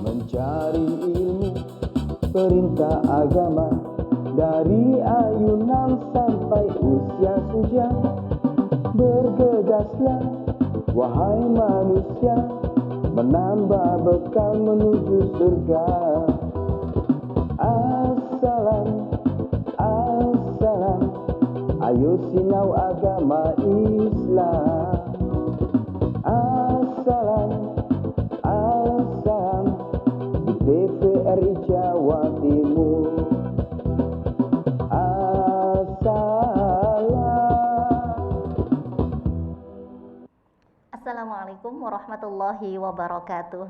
mencari ilmu perintah agama dari ayunan sampai usia senja. Bergegaslah wahai manusia, menambah bekal menuju surga. Assalam, assalam, ayo sinau agama Islam. Assalam, assalam, di TVRI Jawa Timur. Assalamualaikum warahmatullahi wabarakatuh.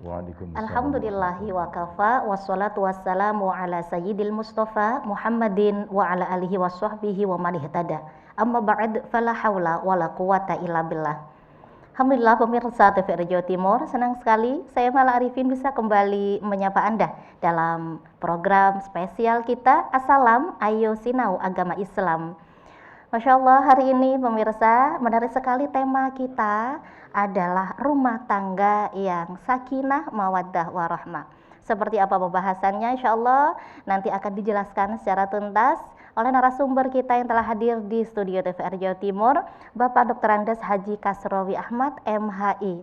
Waalaikumsalam. Alhamdulillahi wa kafa, wassalatu wassalamu ala sayyidil mustafa Muhammadin wa ala alihi wa sahbihi wa man ihtada. Amma ba'd, fala haula wala quwata illa billah. Alhamdulillah pemirsa TVRI Jawa Timur, senang sekali saya Mala Arifin bisa kembali menyapa Anda dalam program spesial kita Assalam Ayo Sinau Agama Islam. Masya Allah, hari ini pemirsa, menarik sekali tema kita adalah rumah tangga yang sakinah, mawaddah, warahmah. Seperti apa pembahasannya, insya Allah nanti akan dijelaskan secara tuntas oleh narasumber kita yang telah hadir di studio TVRI Jawa Timur, Bapak Dr. Andes Haji Kasrowi Ahmad, MHI.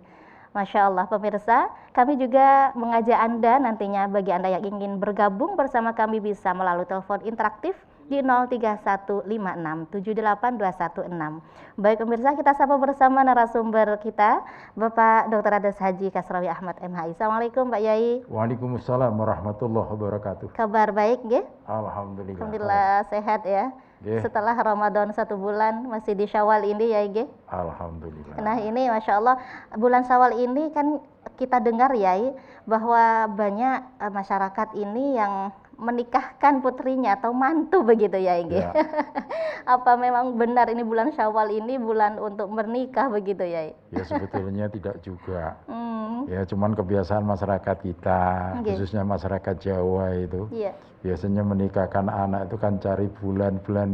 Masya Allah pemirsa, kami juga mengajak Anda nantinya bagi Anda yang ingin bergabung bersama kami bisa melalui telepon interaktif di 03156782116. Baik pemirsa, kita sapa bersama narasumber kita, Bapak Dr. Andes Haji Kasrowi Ahmad, MHI. Assalamualaikum Pak Yai. Waalaikumsalam warahmatullahi wabarakatuh. Kabar baik nggih? Alhamdulillah. Alhamdulillah sehat ya. Setelah Ramadan 1 bulan masih di Syawal ini ya Ige. Alhamdulillah. Nah ini Masya Allah bulan Syawal ini kan kita dengar ya bahwa banyak masyarakat ini yang menikahkan putrinya atau mantu begitu ya Ige. Ya. Apa memang benar ini bulan Syawal ini bulan untuk menikah begitu ya? Ya sebetulnya tidak juga. Ya cuman kebiasaan masyarakat kita, khususnya masyarakat Jawa itu. Biasanya menikahkan anak itu kan cari bulan-bulan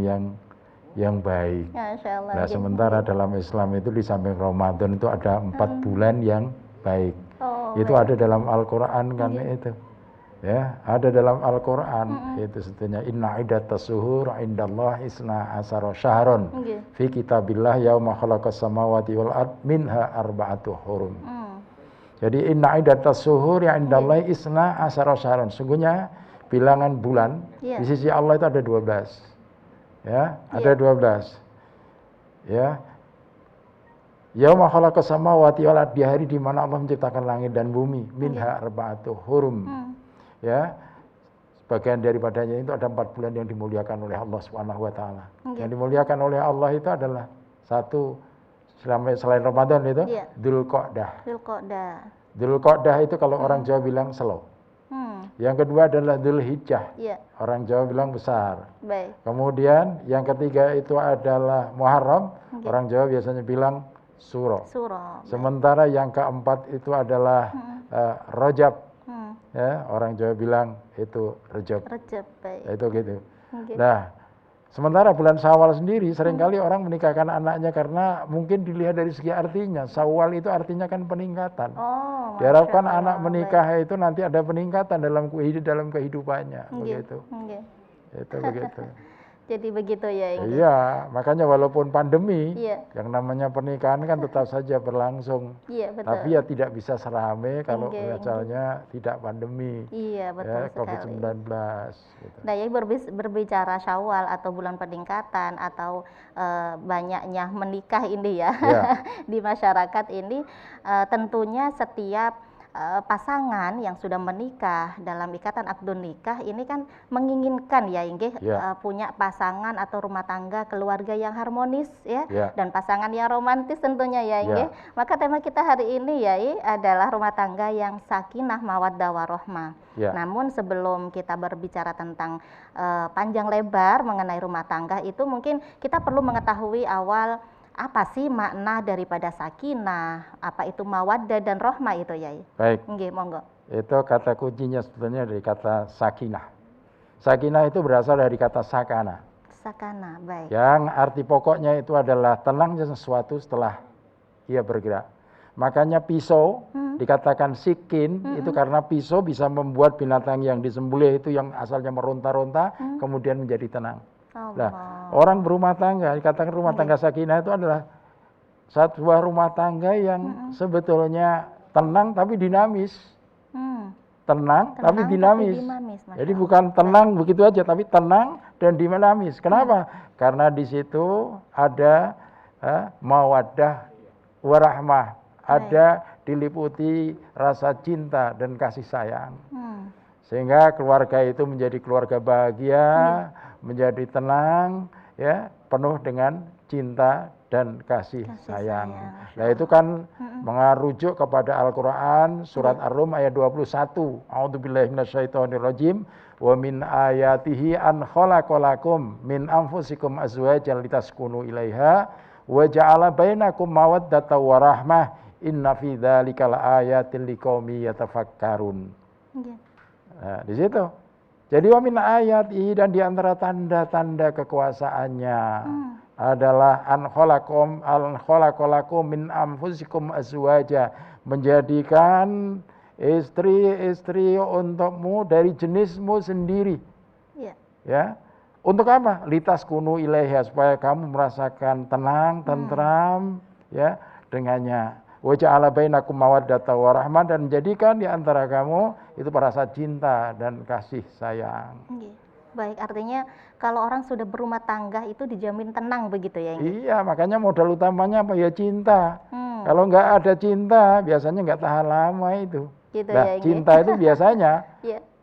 yang baik. Masya Allah, nah sementara dalam Islam itu di samping Ramadan itu ada 4 bulan yang baik. Itu ada dalam Al-Quran kan itu. Ya, ada dalam Al-Quran itu sebetulnya inna iddatas syuhur indallahi isna asyara syahron fi kitabillah yauma khalaqas samawati wal ard minha arba'atu hurum. Jadi inna iddatas syuhur indallahi isna asyara syahron. Sungguhnya bilangan bulan di sisi Allah itu ada 12. Ya, ada 12. Ya. Yauma khalaqas samawati wal ard, di hari di mana Allah menciptakan langit dan bumi, minha arba'atu hurum. Ya, sebagian daripadanya itu ada 4 bulan yang dimuliakan oleh Allah Subhanahu wa taala. Yang dimuliakan oleh Allah itu adalah satu selain Ramadan itu Dzulqa'dah. Dzulqa'dah itu kalau orang Jawa bilang selo. Yang kedua adalah Dzulhijjah. Orang Jawa bilang besar. Kemudian yang ketiga itu adalah Muharram. Orang Jawa biasanya bilang Suro. Sementara yang keempat itu adalah Rajab. Ya, orang Jawa bilang itu Rejab. Itu gitu. Nah, sementara bulan Syawal sendiri seringkali orang menikahkan anaknya karena mungkin dilihat dari segi artinya. Syawal itu artinya kan peningkatan. Diharapkan anak menikah itu nanti ada peningkatan dalam kehidupannya, begitu. Itu begitu. Jadi begitu ya. Iya, makanya walaupun pandemi, yang namanya pernikahan kan tetap saja berlangsung. Betul. Tapi ya tidak bisa serame kalau misalnya tidak pandemi. Betul COVID-19. Gitu. Nah, ya berbicara Syawal atau bulan peningkatan atau banyaknya menikah ini ya di masyarakat ini, tentunya setiap pasangan yang sudah menikah dalam ikatan akdun nikah ini kan menginginkan ya Inggih punya pasangan atau rumah tangga keluarga yang harmonis dan pasangan yang romantis tentunya ya Inggih. Maka tema kita hari ini ya adalah rumah tangga yang sakinah mawaddah warahmah. Namun sebelum kita berbicara tentang panjang lebar mengenai rumah tangga itu mungkin kita perlu mengetahui awal apa sih makna daripada sakinah, apa itu mawaddah dan rahmah itu Yai? Baik. Nggih, monggo. Itu kata kuncinya sebetulnya dari kata sakinah. Sakinah itu berasal dari kata sakana. Sakana, baik. Yang arti pokoknya itu adalah tenangnya sesuatu setelah ia bergerak. Makanya pisau dikatakan sikin itu karena pisau bisa membuat binatang yang disembelih itu yang asalnya meronta-ronta kemudian menjadi tenang. Nah, orang berumah tangga dikatakan rumah tangga sakinah itu adalah sebuah rumah tangga yang sebetulnya tenang tapi dinamis. Tenang tapi dinamis. Jadi bukan tenang begitu aja, tapi tenang dan dinamis. Kenapa? Karena di situ ada mawaddah warahmah, ada diliputi rasa cinta dan kasih sayang. Sehingga keluarga itu menjadi keluarga bahagia, menjadi tenang, ya, penuh dengan cinta dan kasih sayang. Nah, itu kan mengarujuk kepada Al-Qur'an surat Ar-Rum ayat 21. A'udzubillahi minasyaitonirrajim. Wa min ayatihi an khalaqalakum min anfusikum azwajan litaskunu ilaiha wa ja'ala bainakum mawaddatan wa rahmah. Inna fi dzalika laayatin liqaumi yatafakkarun. Nah, di situ. Jadi wa min ayatihi, dan di antara tanda-tanda kekuasaannya adalah an khalaqalakum min anfusikum azwaja, menjadikan istri-istri untukmu dari jenismu sendiri. Ya. Untuk apa? Litaskunu ilaiha, supaya kamu merasakan tenang, tentram, ya, dengannya. Wa ja'ala bainakum mawaddatan wa rahmah, dan menjadikan di antara kamu itu rasa cinta dan kasih sayang. Baik, artinya kalau orang sudah berumah tangga itu dijamin tenang begitu ya? Iya, makanya modal utamanya apa ya? Cinta. Kalau nggak ada cinta, biasanya nggak tahan lama itu. Gitu nah, ya, cinta itu biasanya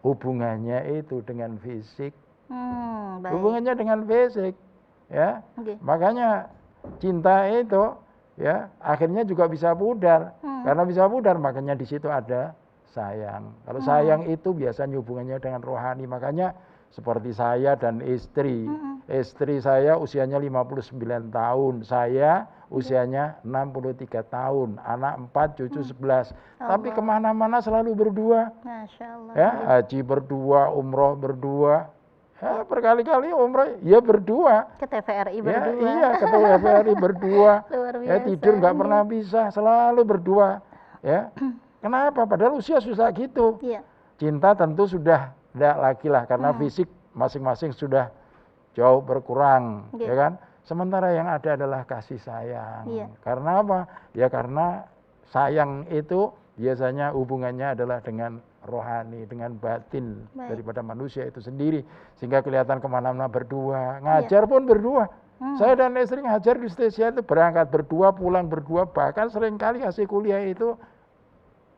hubungannya itu dengan fisik. Hubungannya dengan fisik, ya. Makanya cinta itu, ya, akhirnya juga bisa pudar. Karena bisa pudar, makanya di situ ada sayang. Kalau sayang itu biasanya hubungannya dengan rohani. Makanya seperti saya dan istri. Istri saya usianya 59 tahun, saya usianya 63 tahun, anak 4, cucu 11. Tapi kemana-mana selalu berdua. Masya Allah. Ya, haji berdua, umroh berdua. Ya, berkali-kali umroh, ya berdua. Ke TVRI Ya, berdua. iya, ke TVRI berdua. Luar biasa. Ya, tidur nggak pernah bisa, selalu berdua. Ya, kenapa? Padahal usia susah gitu. Cinta tentu sudah tidak lagi lah, karena fisik masing-masing sudah jauh berkurang, ya kan? Sementara yang ada adalah kasih sayang. Karena apa? Ya karena sayang itu biasanya hubungannya adalah dengan rohani, dengan batin daripada manusia itu sendiri. Sehingga kelihatan kemana-mana berdua, ngajar pun berdua. Saya dan istri ngajar di Stesia itu berangkat berdua, pulang berdua. Bahkan seringkali hasil kuliah itu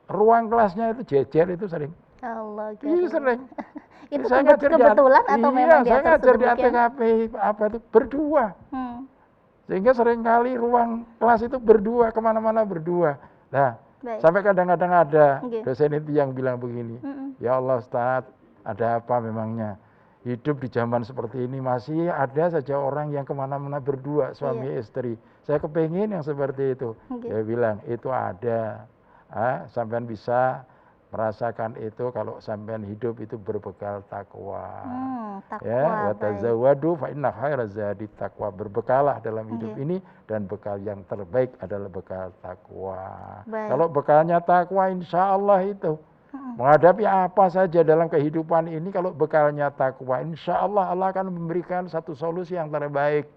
ruang kelasnya itu jejer, itu sering. Allah, iya sering. Itu kebetulan atau memang saya ngajar di ATKP apa itu berdua. Sehingga seringkali ruang kelas itu berdua, kemana-mana berdua. Nah, sampai kadang-kadang ada dosen itu yang bilang begini, ya Allah Ustaz, ada apa memangnya? Hidup di zaman seperti ini masih ada saja orang yang kemana-mana berdua, suami istri. Saya kepingin yang seperti itu. Dia bilang, itu ada. Sampean bisa merasakan itu kalau sampean hidup itu berbekal takwa. Ya, wa tazawwadu fa inna khairaz zadi taqwa. Berbekalah dalam hidup ini, dan bekal yang terbaik adalah bekal takwa. Kalau bekalnya takwa, insya Allah itu menghadapi apa saja dalam kehidupan ini, kalau bekalnya takwa, insya Allah Allah akan memberikan satu solusi yang terbaik.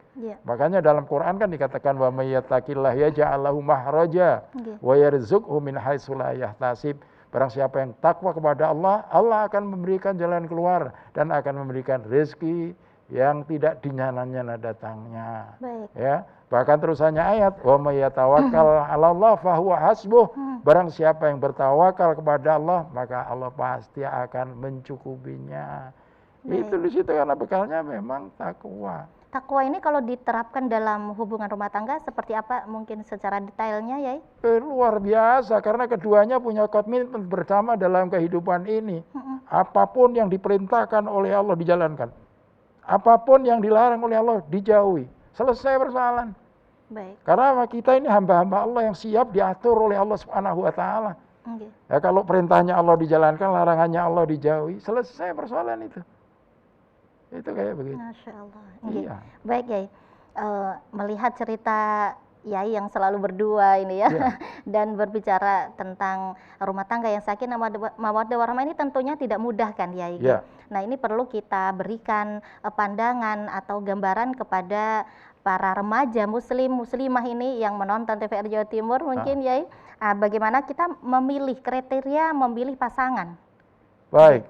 Makanya dalam Quran kan dikatakan wa may yattaqillah yaj'al lahu mahraja wa yarzuqhu min haitsu la yahtasib. Barang siapa yang takwa kepada Allah, Allah akan memberikan jalan keluar dan akan memberikan rezeki yang tidak dinyana-nyana datangnya. Ya, bahkan terusannya ayat, wa may yatawakkal 'alallah fahuwa hasbuh. Barang siapa yang bertawakal kepada Allah, maka Allah pasti akan mencukupinya. Itu di situ, karena bekalnya memang takwa. Takwa ini kalau diterapkan dalam hubungan rumah tangga seperti apa mungkin secara detailnya, Yai? Luar biasa, karena keduanya punya komitmen bersama dalam kehidupan ini. Apapun yang diperintahkan oleh Allah dijalankan. Apapun yang dilarang oleh Allah dijauhi. Selesai persoalan. Karena kita ini hamba-hamba Allah yang siap diatur oleh Allah Subhanahu wa taala. Ya, kalau perintahnya Allah dijalankan, larangannya Allah dijauhi, selesai persoalan itu. Itu kayak begitu. Masya Allah. Baik, Yai. Melihat cerita Yai yang selalu berdua ini ya, Ya, dan berbicara tentang rumah tangga yang sakinah mawaddah warahmah ini tentunya tidak mudah kan Yai. ya, Nah ini perlu kita berikan pandangan atau gambaran kepada para remaja muslim muslimah ini yang menonton TVRI Jawa Timur mungkin Yai, bagaimana kita memilih kriteria memilih pasangan. baik.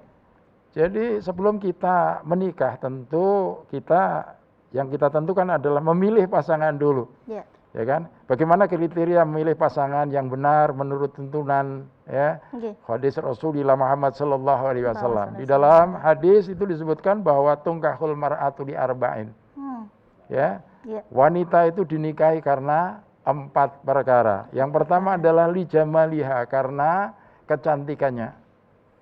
Jadi sebelum kita menikah tentu yang kita tentukan adalah memilih pasangan dulu. Ya. Ya kan? Bagaimana kriteria memilih pasangan yang benar menurut tuntunan ya hadis Rasulullah Muhammad sallallahu alaihi wasallam. Di dalam hadis itu disebutkan bahwa tungkahul mar'atu li arba'in. Ya. Wanita itu dinikahi karena 4 perkara. Yang pertama adalah li jamaliha karena kecantikannya.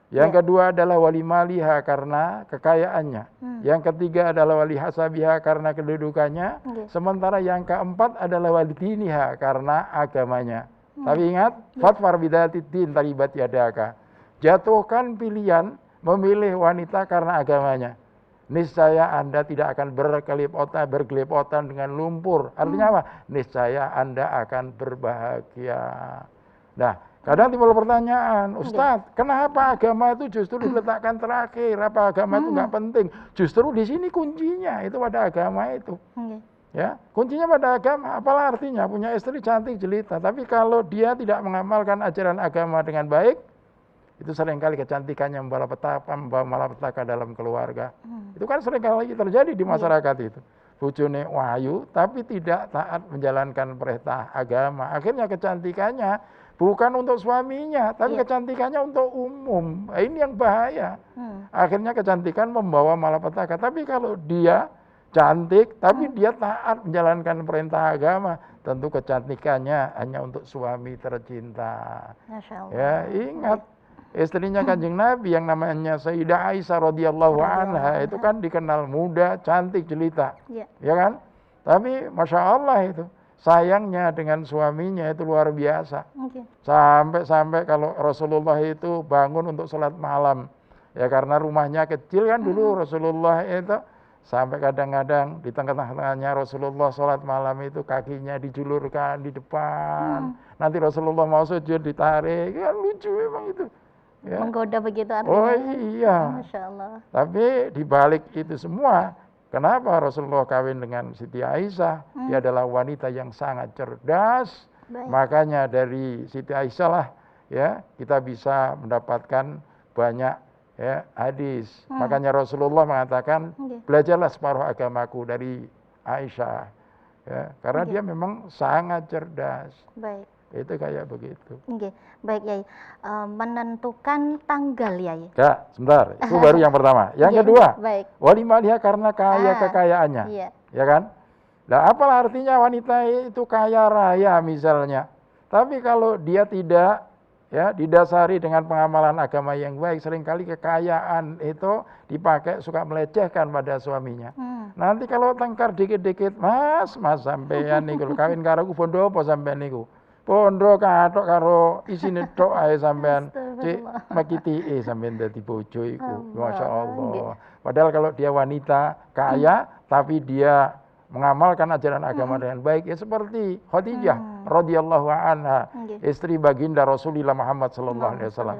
Yang kedua adalah wali maliha karena kekayaannya. Yang ketiga adalah wali hasabiha karena kedudukannya. Sementara yang keempat adalah wali diniha karena agamanya. Tapi ingat, fatfar bidatid taribat yadaka. Jatuhkan pilihan memilih wanita karena agamanya. Niscaya Anda tidak akan berkelipotan dengan lumpur. Artinya apa? Niscaya Anda akan berbahagia. Nah, kadang timbul pertanyaan, Ustadz, kenapa agama itu justru diletakkan terakhir? Apa agama itu nggak penting? Justru di sini kuncinya itu pada agama itu. Ya, kuncinya pada agama. Apalah artinya punya istri cantik jelita, tapi kalau dia tidak mengamalkan ajaran agama dengan baik, itu seringkali kecantikannya membawa malapetaka dalam keluarga. Itu kan seringkali terjadi di masyarakat itu. Bojone wahyu tapi tidak taat menjalankan perintah agama. Akhirnya kecantikannya bukan untuk suaminya, tapi kecantikannya untuk umum. Nah, ini yang bahaya. Akhirnya kecantikan membawa malapetaka. Tapi kalau dia cantik, tapi dia taat menjalankan perintah agama, tentu kecantikannya hanya untuk suami tercinta. Ya, ingat istrinya Kanjeng Nabi yang namanya Sayyidah Aisyah radhiyallahu anha itu kan dikenal muda, cantik, jelita. Ya kan? Tapi Masya Allah itu sayangnya dengan suaminya itu luar biasa. Sampai kalau Rasulullah itu bangun untuk sholat malam. Ya karena rumahnya kecil kan dulu Rasulullah itu. Sampai kadang-kadang di tengah-tengahnya Rasulullah sholat malam itu kakinya dijulurkan di depan. Nanti Rasulullah mau sujud ditarik. Ya lucu memang itu. Ya. Menggoda begitu artinya. Oh iya. Masya Allah. Tapi dibalik itu semua, kenapa Rasulullah kawin dengan Siti Aisyah? Dia adalah wanita yang sangat cerdas. Makanya dari Siti Aisyah lah ya kita bisa mendapatkan banyak ya hadis. Makanya Rasulullah mengatakan belajarlah separuh agamaku dari Aisyah. Ya, karena dia memang sangat cerdas. Itu kayak begitu. Baik Yai. Menentukan tanggal Yai. Ya, sebentar. Itu baru yang pertama. Yang kedua, wali maliha karena kaya kekayaannya. Ya kan? Nah, apalah artinya wanita itu kaya raya misalnya. Tapi kalau dia tidak ya didasari dengan pengamalan agama yang baik, seringkali kekayaan itu dipakai suka melecehkan pada suaminya. Nanti kalau tengkar dikit-dikit, mas sampean niku kawin karo ku bondo apa sampean niku? Pondro kathok karo isine tok ae sampean cek makiti sampean dadi bojo iku. Masya Allah. Padahal kalau dia wanita kaya tapi dia mengamalkan ajaran agama dengan baik ya seperti Khadijah radhiyallahu anha, istri baginda Rasulullah Muhammad sallallahu alaihi wasallam.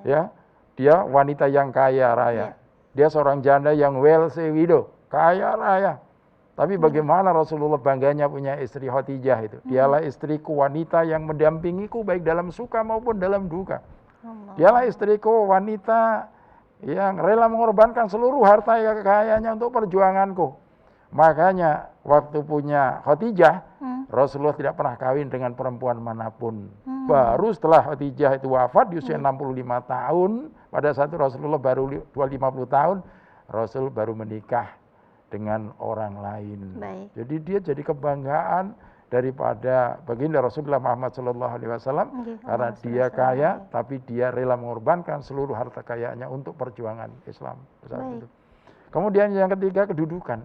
Ya, dia wanita yang kaya raya. Dia seorang janda yang wealthy widow, kaya raya. Tapi bagaimana Rasulullah bangganya punya istri Khadijah itu. Dialah istriku wanita yang mendampingiku baik dalam suka maupun dalam duka. Dialah istriku wanita yang rela mengorbankan seluruh harta kekayaannya untuk perjuanganku. Makanya waktu punya Khadijah, Rasulullah tidak pernah kawin dengan perempuan manapun. Baru setelah Khadijah itu wafat di usia 65 tahun, pada saat itu Rasulullah baru 50 tahun, Rasul baru menikah dengan orang lain. Jadi dia jadi kebanggaan daripada baginda Rasulullah Muhammad sallallahu alaihi wasallam karena dia kaya tapi dia rela mengorbankan seluruh harta kekayaannya untuk perjuangan Islam saat itu. Kemudian yang ketiga kedudukan.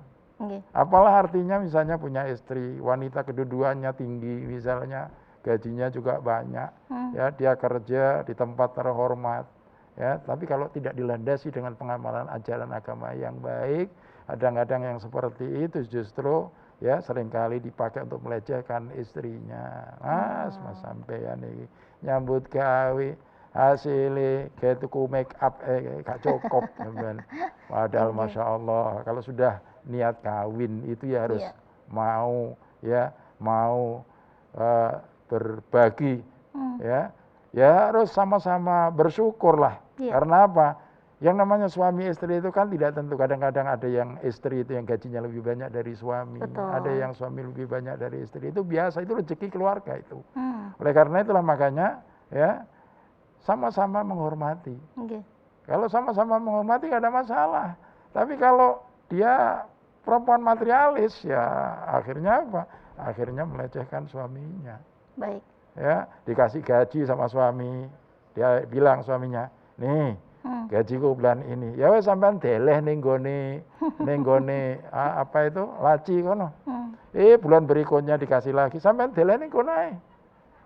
Apalah artinya misalnya punya istri wanita kedudukannya tinggi misalnya gajinya juga banyak ya dia kerja di tempat terhormat ya tapi kalau tidak dilandasi dengan pengamalan ajaran agama yang baik kadang-kadang yang seperti itu justru ya seringkali dipakai untuk melecehkan istrinya. Mas sampean iki nyambut gawe hasilnya kayak tuku make up gak cukup sampean. Padahal Masya Allah kalau sudah niat kawin itu ya harus mau berbagi ya harus sama-sama bersyukur lah. Karena apa? Yang namanya suami istri itu kan tidak tentu. Kadang-kadang ada yang istri itu yang gajinya lebih banyak dari suami. Betul. Ada yang suami lebih banyak dari istri. Itu biasa, itu rezeki keluarga itu. Oleh karena itulah makanya ya sama-sama menghormati. Kalau sama-sama menghormati nggak ada masalah. Tapi kalau dia perempuan materialis ya akhirnya apa? Akhirnya melecehkan suaminya. Baik. Ya, dikasih gaji sama suami. Dia bilang suaminya, "Nih, gajiku bulan ini." Ya wes sampean deleh ning gone apa itu? Laci kono. Bulan berikutnya dikasih lagi, sampean deleh ning kono ae.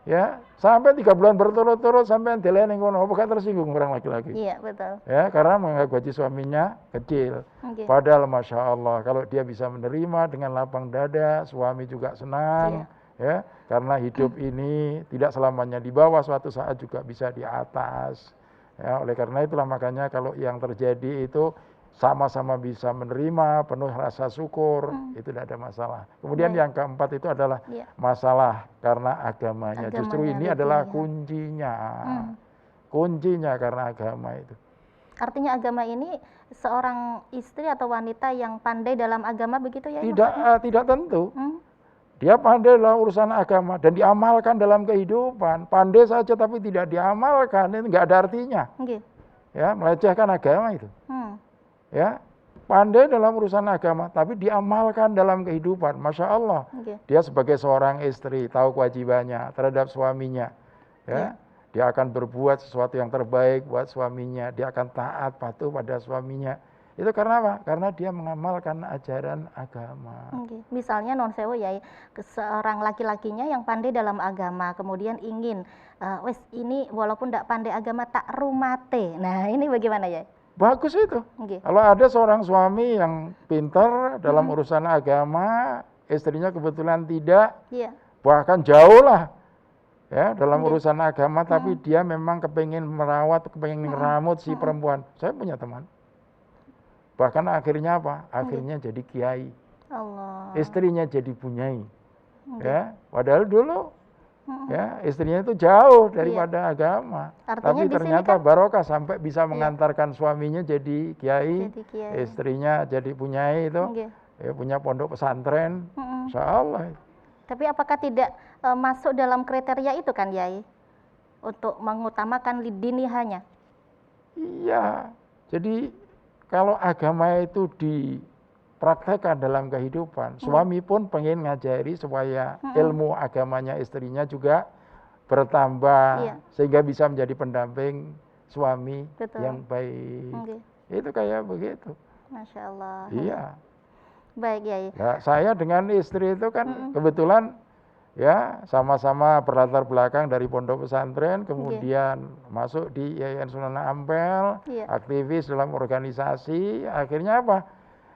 Ya, sampai 3 bulan berturut-turut sampean deleh ning kono, apa gak tersinggung orang laki-laki? Iya, betul. Ya, karena menganggap gaji suaminya kecil. Padahal Masya Allah, kalau dia bisa menerima dengan lapang dada, suami juga senang. Ya, karena hidup ini tidak selamanya di bawah, suatu saat juga bisa di atas. Ya, oleh karena itulah makanya kalau yang terjadi itu sama-sama bisa menerima, penuh rasa syukur, itu tidak ada masalah. Kemudian yang keempat itu adalah masalah karena agamanya. Justru ini adalah kuncinya. Kuncinya karena agama itu. Artinya agama ini seorang istri atau wanita yang pandai dalam agama begitu ya? Tidak tentu. Dia pandai dalam urusan agama dan diamalkan dalam kehidupan. Pandai saja tapi tidak diamalkan, itu nggak ada artinya. Ya, melecehkan agama itu. Ya, pandai dalam urusan agama tapi diamalkan dalam kehidupan. Masya Allah. Dia sebagai seorang istri tahu kewajibannya terhadap suaminya. Ya, dia akan berbuat sesuatu yang terbaik buat suaminya. Dia akan taat patuh pada suaminya. Itu karena apa? Karena dia mengamalkan ajaran agama. Misalnya non sewo ya, seorang laki-lakinya yang pandai dalam agama, kemudian ingin, wes ini walaupun tidak pandai agama tak rumate. Nah ini bagaimana ya? Bagus itu. Kalau ada seorang suami yang pintar dalam urusan agama, istrinya kebetulan tidak, bahkan jauh lah. Ya, dalam urusan agama, tapi dia memang kepingin merawat, kepingin ngeramut si perempuan. Saya punya teman. Bahkan akhirnya apa? Akhirnya jadi kiai. Istrinya jadi bunyai. Ya, padahal dulu ya istrinya itu jauh daripada agama. Tapi ternyata barokah sampai bisa mengantarkan suaminya jadi kiai, istrinya jadi bunyai itu. Ya, punya pondok pesantren. Insya Allah. Tapi apakah tidak masuk dalam kriteria itu kan Yai? Untuk mengutamakan lidinihanya? Iya. Jadi kalau agama itu dipraktekkan dalam kehidupan, suami pun pengen ngajari supaya ilmu agamanya istrinya juga bertambah, sehingga bisa menjadi pendamping suami yang baik. Itu kayak begitu. Masya Allah. Iya. Baik Yai. Nah, saya dengan istri itu kan kebetulan ya sama-sama berlatar belakang dari pondok pesantren, kemudian masuk di Yayasan Sunan Ampel, aktivis dalam organisasi. Akhirnya apa?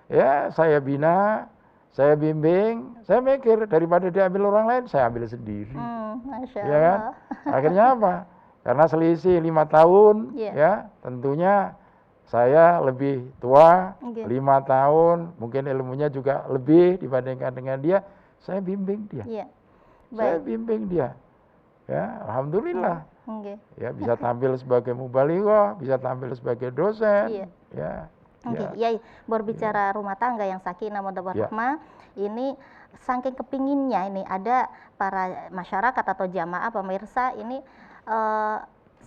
Ya saya bina, saya bimbing, saya mikir daripada diambil orang lain, saya ambil sendiri. Masya Ya kan? Akhirnya apa? Karena selisih 5 tahun, ya tentunya saya lebih tua, 5 tahun, mungkin ilmunya juga lebih dibandingkan dengan dia, saya bimbing dia. Saya bimbing dia, ya alhamdulillah, ya bisa tampil sebagai mubalighah, bisa tampil sebagai dosen, ya. Yai, berbicara rumah tangga yang sakinah mawaddah warahmah, ini saking kepinginnya ini ada para masyarakat atau jamaah pemirsa ini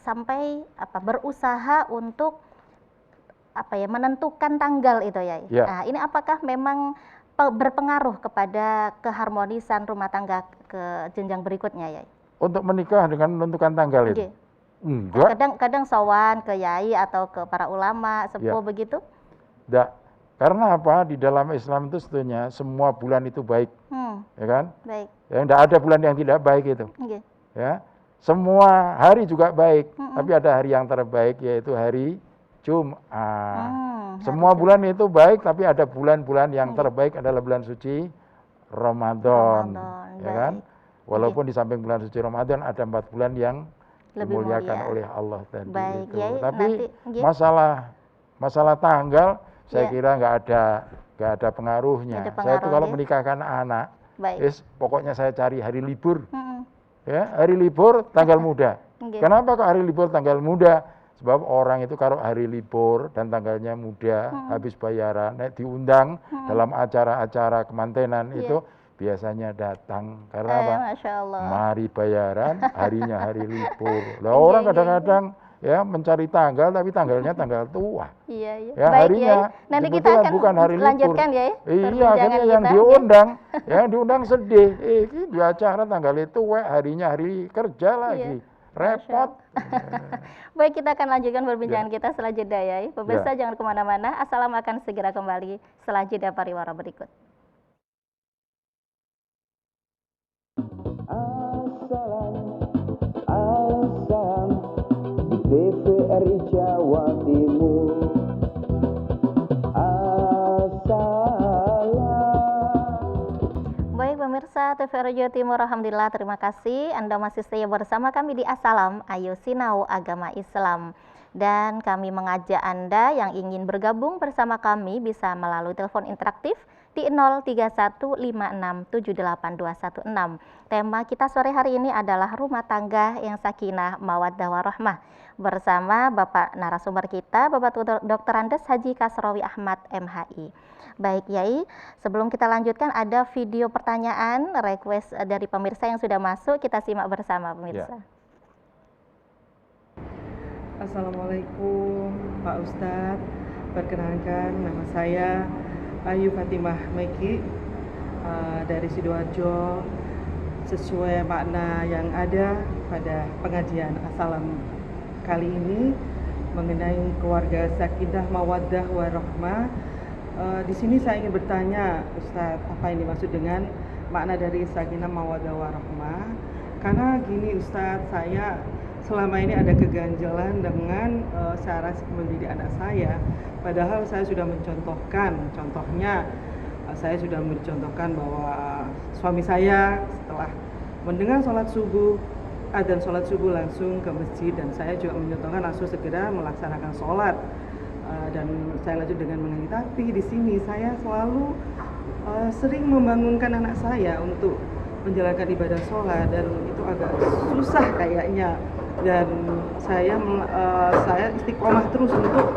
sampai berusaha untuk menentukan tanggal itu Yai. Nah, ini apakah memang berpengaruh kepada keharmonisan rumah tangga ke jenjang berikutnya ya? Untuk menikah dengan menentukan tanggal itu? Enggak. Kadang sowan ke Yai atau ke para ulama, sepuh begitu? Enggak. Karena apa? Di dalam Islam itu sebetulnya semua bulan itu baik. Ya kan? Baik. Ya, enggak ada bulan yang tidak baik itu. Ya. Semua hari juga baik, tapi ada hari yang terbaik yaitu hari Jumat. Semua bulan itu baik, tapi ada bulan-bulan yang terbaik adalah bulan suci Ramadan, Ramadan, ya kan? baik. Walaupun di samping bulan suci Ramadan ada 4 bulan yang Lebih dimuliakan mulia. oleh Allah tadi Baik, itu. Yai, Tapi nanti, nggih. masalah tanggal saya Ya. kira nggak ada pengaruhnya. Nggak ada Saya itu pengaruh, kalau nggih. menikahkan anak, Baik. pokoknya saya cari hari libur. Mm-mm. Ya, hari libur tanggal muda. Nggih. Kenapa kok hari libur tanggal muda? Sebab orang itu kalau hari libur dan tanggalnya muda, habis bayaran, diundang dalam acara-acara kemantenan Iya. itu biasanya datang. Karena apa? Masya Allah. Mari bayaran, harinya hari libur. Lah Iya, orang iya, kadang-kadang ya mencari tanggal tapi tanggalnya tanggal tua. Iya, iya. Ya, Baik, harinya Yai. Nanti kita kebetulan akan bukan hari libur. lanjutkan, Yai. Iya, perbincangan akhirnya yang kita. diundang, yang diundang sedih. Ini di acara tanggal itu, harinya hari kerja lagi. Repot. Baik, kita akan lanjutkan perbincangan kita setelah jeda, Yai. Pemirsa Ya. jangan kemana-mana. Assalam akan segera kembali setelah jeda pariwara berikut. Asam di TVRI Jawa Timur. Baik pemirsa TVRI Jawa Timur, alhamdulillah, terima kasih Anda masih setia bersama kami di Assalam, Ayo Sinau Agama Islam. Dan kami mengajak Anda yang ingin bergabung bersama kami bisa melalui telepon interaktif di 0315678216. Tema kita sore hari ini adalah rumah tangga yang sakinah, mawaddah warahmah. Bersama Bapak narasumber kita, Bapak Dr. Andes Haji Kasrawi Ahmad MHI. Baik, Yai, sebelum kita lanjutkan ada video pertanyaan request dari pemirsa yang sudah masuk, kita simak bersama pemirsa. Assalamualaikum Pak Ustadz, perkenalkan nama saya Ayu Fatimah Meki dari Sidoarjo. Sesuai makna yang ada pada pengajian Assalam kali ini mengenai keluarga sakinah mawaddah warahmah. Di sini saya ingin bertanya, Ustadz, apa yang dimaksud dengan makna dari sakinah mawaddah warahmah? Karena gini Ustadz, saya selama ini ada keganjalan dengan cara mendidik anak saya. Padahal saya sudah mencontohkan, contohnya saya sudah mencontohkan bahwa suami saya setelah mendengar sholat subuh, adzan sholat subuh langsung ke masjid, dan saya juga mencontohkan langsung segera melaksanakan sholat. Dan saya lanjut dengan mengaji. Tapi di sini saya selalu sering membangunkan anak saya untuk menjalankan ibadah sholat, dan itu agak susah kayaknya. Dan saya istiqomah terus untuk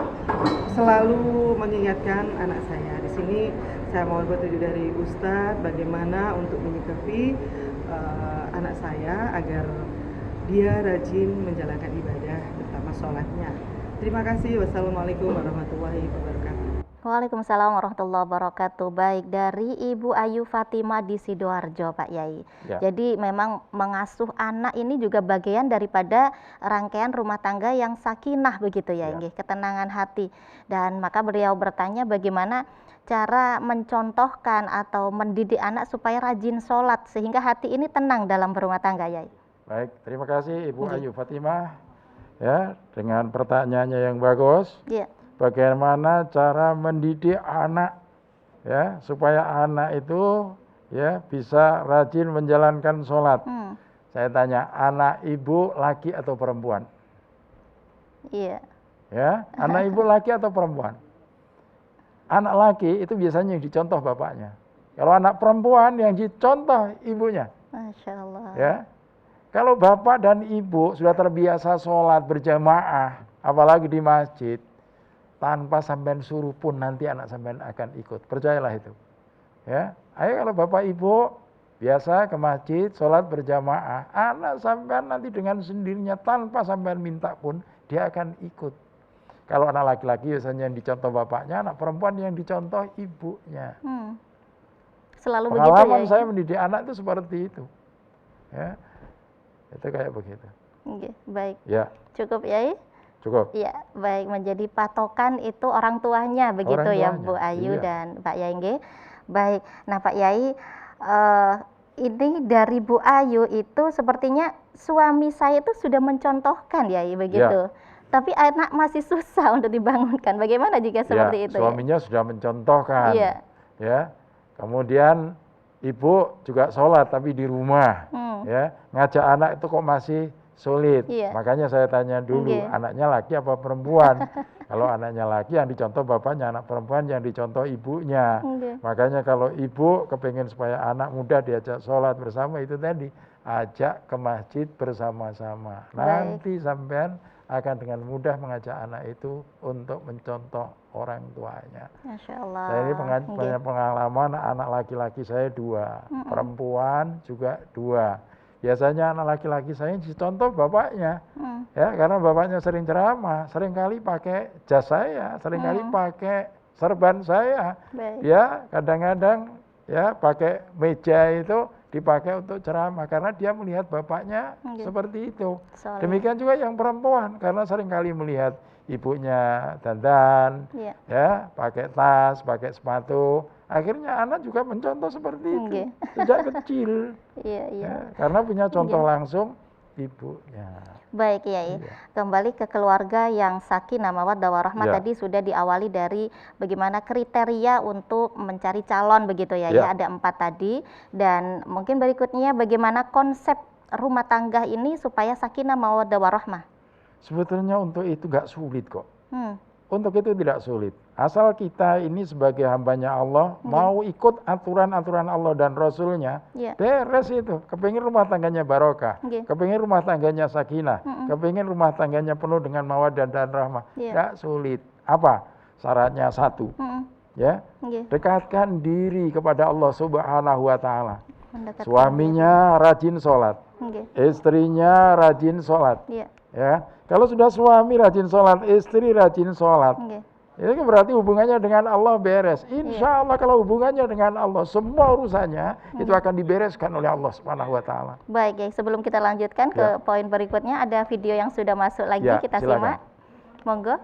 selalu mengingatkan anak saya. Di sini saya mohon petunjuk dari Ustadz bagaimana untuk menyikapi anak saya agar dia rajin menjalankan ibadah, terutama sholatnya. Terima kasih. Wassalamualaikum warahmatullahi wabarakatuh. Waalaikumsalam warahmatullahi wabarakatuh. Baik, dari Ibu Ayu Fatimah di Sidoarjo, Pak Yai. Ya. Jadi memang mengasuh anak ini juga bagian daripada rangkaian rumah tangga yang sakinah begitu ya, Ya. nggih, ketenangan hati. Dan maka beliau bertanya bagaimana cara mencontohkan atau mendidik anak supaya rajin sholat sehingga hati ini tenang dalam berumah tangga, Yai. Baik, terima kasih Ibu Nggih. Ayu Fatimah ya dengan pertanyaannya yang bagus. Iya. Bagaimana cara mendidik anak ya supaya anak itu ya bisa rajin menjalankan sholat. Saya tanya, anak ibu laki atau perempuan? Iya. Ya, anak ibu laki atau perempuan? Anak laki itu biasanya yang dicontoh bapaknya. Kalau anak perempuan yang dicontoh ibunya. Masya Allah. Ya, kalau bapak dan ibu sudah terbiasa sholat berjamaah, apalagi di masjid, tanpa sampean suruh pun nanti anak sampean akan ikut. Percayalah itu. Ya, ayo kalau bapak ibu biasa ke masjid sholat berjamaah, anak sampean nanti dengan sendirinya tanpa sampean minta pun dia akan ikut. Kalau anak laki-laki biasanya yang dicontoh bapaknya, anak perempuan yang dicontoh ibunya. Selalu begitu ya. Pengalaman saya mendidik anak itu seperti itu. Ya, itu kayak begitu. Oke, baik. Ya, Cukup Yai? cukup. Ya, baik, menjadi patokan itu orang tuanya begitu Orang ya tuanya, Bu Ayu iya. dan Pak Yai nggih. Baik. Nah, Pak Yai, ini dari Bu Ayu itu sepertinya suami saya itu sudah mencontohkan Yai begitu. Tapi anak masih susah untuk dibangunkan. Bagaimana jika seperti itu? Suaminya sudah mencontohkan. Iya. Ya. Kemudian ibu juga sholat tapi di rumah, Hmm. ya ngajak anak itu kok masih sulit. Iya. Makanya saya tanya dulu, Nggih. anaknya laki apa perempuan? Kalau anaknya laki yang dicontoh bapaknya, anak perempuan yang dicontoh ibunya. Nggih. Makanya kalau ibu kepingin supaya anak muda diajak sholat bersama, itu tadi, ajak ke masjid bersama-sama. Baik. Nanti sampean akan dengan mudah mengajak anak itu untuk mencontoh orang tuanya. Masya Allah. Saya ini Nggih. punya pengalaman, anak laki-laki saya 2, perempuan juga 2. Biasanya anak laki-laki saya dicontoh bapaknya, Hmm. ya karena bapaknya sering ceramah, sering kali pakai jas saya, sering kali pakai serban saya, Baik. ya kadang-kadang ya pakai meja itu dipakai untuk ceramah karena dia melihat bapaknya Nggih. seperti itu. Soleh. Demikian juga yang perempuan karena sering kali melihat ibunya dandan, Iya. ya pakai tas, pakai sepatu, akhirnya anak juga mencontoh seperti itu Nggih. sejak kecil, Iya, iya. ya, karena punya contoh langsung ibunya. Baik, Yai. Iya. Kembali ke keluarga yang sakinah mawaddah warahmah, Ya. tadi sudah diawali dari bagaimana kriteria untuk mencari calon begitu ya. Ya. Ada 4 tadi, dan mungkin berikutnya bagaimana konsep rumah tangga ini supaya sakinah mawaddah warahmah. Sebetulnya untuk itu gak sulit kok. Hmm. Untuk itu tidak sulit. Asal kita ini sebagai hambanya Allah mau ikut aturan-aturan Allah dan Rasulnya, Iya. beres itu. Kepingin rumah tangganya barokah, Nggih. kepingin rumah tangganya sakinah, kepingin rumah tangganya penuh dengan mawaddah dan rahmah. Iya. Gak sulit. Apa? Syaratnya 1, Hmm. ya. Nggih. Dekatkan diri kepada Allah Subhanahu wa taala. Mendekatkan Suaminya rajin sholat, diri. Nggih. istrinya rajin sholat, Iya. ya. Kalau sudah suami rajin sholat, istri rajin sholat, Nggih. itu berarti hubungannya dengan Allah beres. Insya Allah kalau hubungannya dengan Allah, semua urusannya itu akan dibereskan oleh Allah Subhanahu wa taala. Baik, Yai. Sebelum kita lanjutkan ke Ya. poin berikutnya, ada video yang sudah masuk lagi, Ya, kita silakan. simak. Monggo.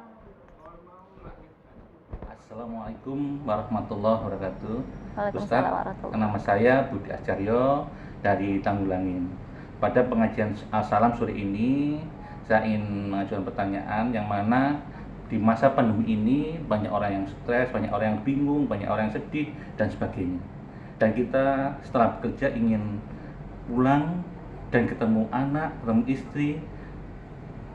Assalamualaikum warahmatullahi wabarakatuh. Waalaikumsalam Ustaz, warahmatullahi nama saya Budi Acaryo dari Tanggulangin. Pada pengajian salam sore ini, saya ingin mengajukan pertanyaan yang mana di masa pandemi ini banyak orang yang stres, banyak orang yang bingung, banyak orang yang sedih dan sebagainya. Dan kita setelah bekerja ingin pulang dan ketemu anak, ketemu istri,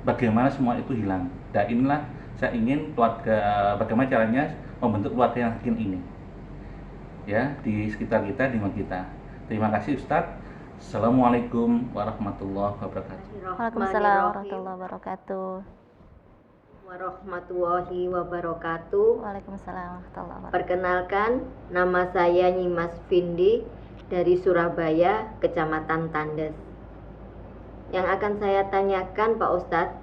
bagaimana semua itu hilang. Dan inilah saya ingin keluarga, bagaimana caranya membentuk keluarga yang sakin ini, ya, di sekitar kita, di lingkungan kita. Terima kasih Ustadz. Assalamualaikum warahmatullahi wabarakatuh. Waalaikumsalam warahmatullahi wabarakatuh. Warahmatullahi wabarakatuh. Waalaikumsalam warahmatullahi wabarakatuh. Perkenalkan, nama saya Nyimas Vindi dari Surabaya, Kecamatan Tandes. Yang akan saya tanyakan Pak Ustadz,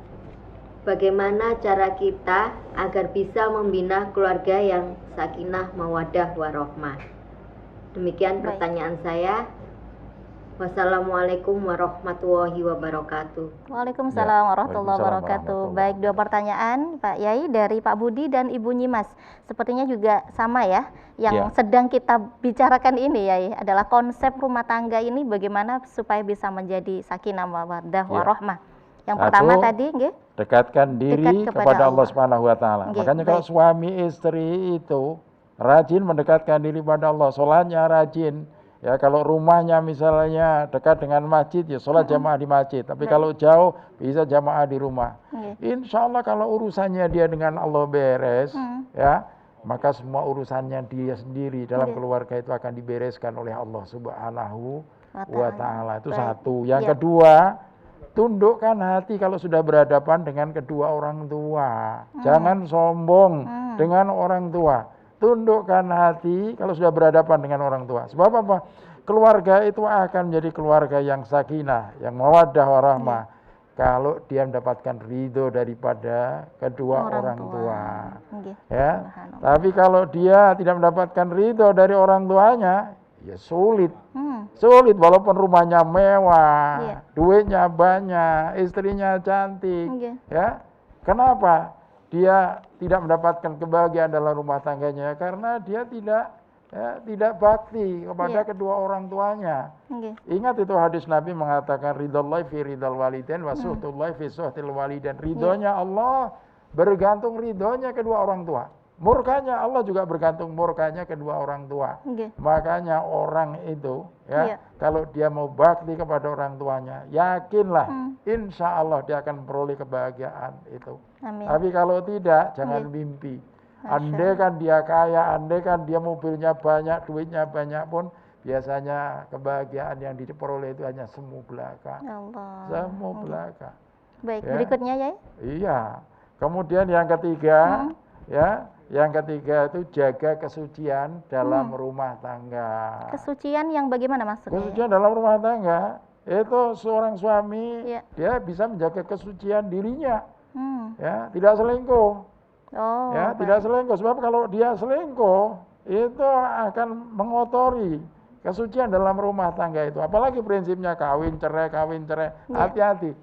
bagaimana cara kita agar bisa membina keluarga yang sakinah mawaddah warahmah? Demikian Baik. pertanyaan saya. Wassalamualaikum warahmatullahi wabarakatuh. Waalaikumsalam Ya, warahmatullahi wabarakatuh. warahmatullahi Baik, 2 pertanyaan Pak Yai dari Pak Budi dan Ibu Nyimas. Sepertinya juga sama ya. Yang Ya. sedang kita bicarakan ini Yai adalah konsep rumah tangga ini bagaimana supaya bisa menjadi sakinah mawaddah Ya. warahmah. Yang 1, pertama tadi nggih. dekatkan diri Dekat kepada kepada Allah Allah. Subhanahu wa taala. Nggih, Makanya kalau baik. suami istri itu rajin mendekatkan diri pada Allah, sholatnya rajin. Ya, kalau rumahnya misalnya dekat dengan masjid, ya sholat jamaah di masjid. Tapi kalau jauh, bisa jamaah di rumah. Nggih. Insya Allah kalau urusannya dia dengan Allah beres, ya, maka semua urusannya dia sendiri dalam Nggih. keluarga itu akan dibereskan oleh Allah Subhanahu Wa wa ta'ala. taala. Itu Baik. 1. Yang Ya. kedua, tundukkan hati kalau sudah berhadapan dengan kedua orang tua. Jangan sombong dengan orang tua. Tundukkan hati kalau sudah berhadapan dengan orang tua. Sebab apa? Keluarga itu akan menjadi keluarga yang sakinah, yang mawaddah warahmah. Kalau dia mendapatkan ridho daripada kedua orang tua. Nggih. Ya. Subhanallah. Tapi kalau dia tidak mendapatkan ridho dari orang tuanya, ya sulit. Sulit walaupun rumahnya mewah, Iya. duitnya banyak, istrinya cantik. Nggih. Ya. Kenapa? Dia tidak mendapatkan kebahagiaan dalam rumah tangganya karena dia tidak bakti kepada Iya. kedua orang tuanya. Nggih. Ingat itu hadis Nabi mengatakan ridhallahi fi ridhal walidain wa suhtullahi fi suhtil walidain. Ridhonya Allah bergantung ridhonya kedua orang tua. Murkanya Allah juga bergantung murkanya kedua orang tua. Nggih. Makanya orang itu ya kalau dia mau bakti kepada orang tuanya, yakinlah insya Allah dia akan memperoleh kebahagiaan itu. Amin. Tapi kalau tidak, jangan mimpi. Andai kan dia kaya, andai kan dia mobilnya banyak, duitnya banyak pun, biasanya kebahagiaan yang diperoleh itu hanya semu belaka. Allah. Semu belaka. Baik, Ya. berikutnya ya. Iya. Kemudian yang ketiga, ya, yang ketiga itu jaga kesucian dalam rumah tangga. Kesucian yang bagaimana maksudnya? Kesucian dalam rumah tangga itu seorang suami Iya. dia bisa menjaga kesucian dirinya, ya, tidak selingkuh. Oh, Ya, baik. tidak selingkuh sebab kalau dia selingkuh itu akan mengotori kesucian dalam rumah tangga itu. Apalagi prinsipnya kawin cerai. Hati-hati.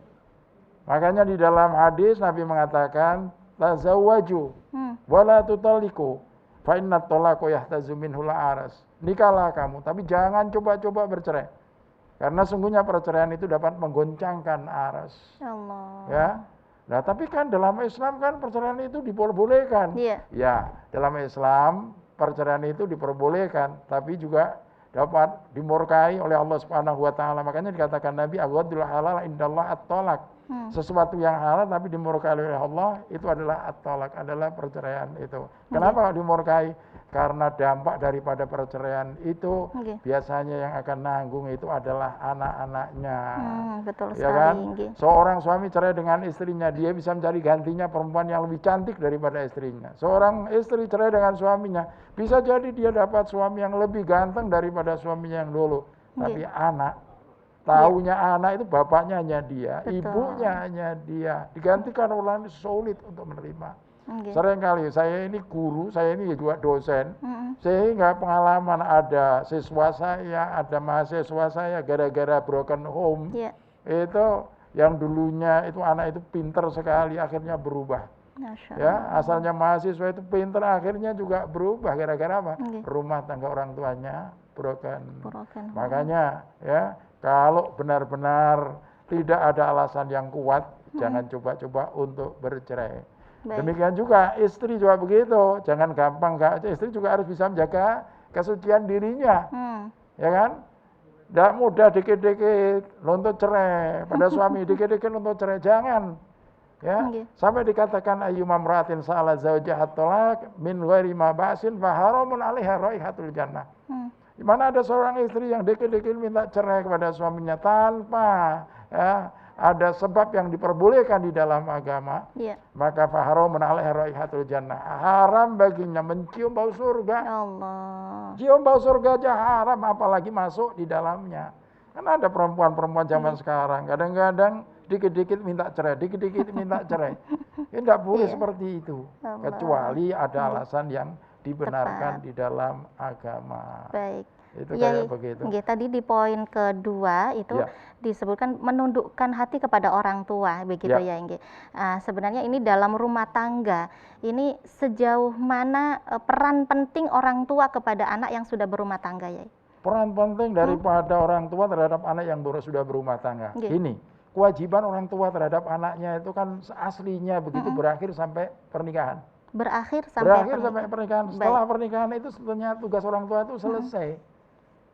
Makanya di dalam hadis Nabi mengatakan tazawwaju wala tutalliqu fa inna talaqu yahtazu minhul aras. Nikahlah kamu, tapi jangan coba-coba bercerai. Karena sungguhnya perceraian itu dapat menggoncangkan aras. Allah. Ya. Nah, tapi kan dalam Islam kan perceraian itu diperbolehkan. Iya. Ya, dalam Islam perceraian itu diperbolehkan, tapi juga dapat dimurkai oleh Allah Subhanahu wa taala. Makanya dikatakan Nabi aghadul halal indallah at-talaq. Sesuatu yang halal tapi dimurkai oleh Allah itu adalah at-talaq, adalah perceraian itu. Kenapa dimurkai? Karena dampak daripada perceraian itu biasanya yang akan nanggung itu adalah anak-anaknya. Betul Ya sekali. kan? Nggih. Seorang suami cerai dengan istrinya, dia bisa mencari gantinya perempuan yang lebih cantik daripada istrinya. Seorang istri cerai dengan suaminya, bisa jadi dia dapat suami yang lebih ganteng daripada suaminya yang dulu. Tapi anak, taunya anak itu bapaknya hanya dia, Betul. ibunya hanya dia. Digantikan orang sulit untuk menerima. Nggih. Seringkali saya ini guru, saya ini juga dosen, sehingga pengalaman ada siswa saya, ada mahasiswa saya gara-gara broken home, Iya. itu yang dulunya itu anak itu pinter sekali akhirnya berubah. Masya Ya, Allah. asalnya mahasiswa itu pinter akhirnya juga berubah gara-gara apa? Nggih. Rumah tangga orang tuanya broken. Broken home. Makanya ya, kalau benar-benar tidak ada alasan yang kuat, jangan coba-coba untuk bercerai. Baik. Demikian juga istri juga begitu, jangan gampang, istri juga harus bisa menjaga kesucian dirinya, ya kan? Tidak mudah dikit-dikit nuntut cerai pada suami, dikit-dikit nuntut cerai, jangan. Ya, sampai dikatakan ayyuma imra'atin sa'ala zawjaha talaq min ghairi ma ba'sin fa haramun 'alaiha raihatul jannah. Di mana ada seorang istri yang dikit-dikit minta cerai kepada suaminya tanpa ya, ada sebab yang diperbolehkan di dalam agama, maka faharamun 'alaiha raihatul jannah. Haram baginya mencium bau surga. Allah. Cium bau surga aja haram, apalagi masuk di dalamnya. Kan ada perempuan-perempuan zaman sekarang, kadang-kadang dikit-dikit minta cerai, dikit-dikit minta cerai. Ya tidak boleh seperti itu, kecuali ada alasan yang dibenarkan di dalam agama. Baik. Itu kayak begitu. Nggih, tadi di poin kedua itu disebutkan menundukkan hati kepada orang tua, begitu ya, nggih. Sebenarnya ini dalam rumah tangga, ini sejauh mana peran penting orang tua kepada anak yang sudah berumah tangga ya? Peran penting daripada orang tua terhadap anak yang sudah berumah tangga. Ini kewajiban orang tua terhadap anaknya itu kan aslinya begitu berakhir sampai pernikahan. Berakhir sampai pernikahan. Setelah pernikahan itu sebetulnya tugas orang tua itu selesai.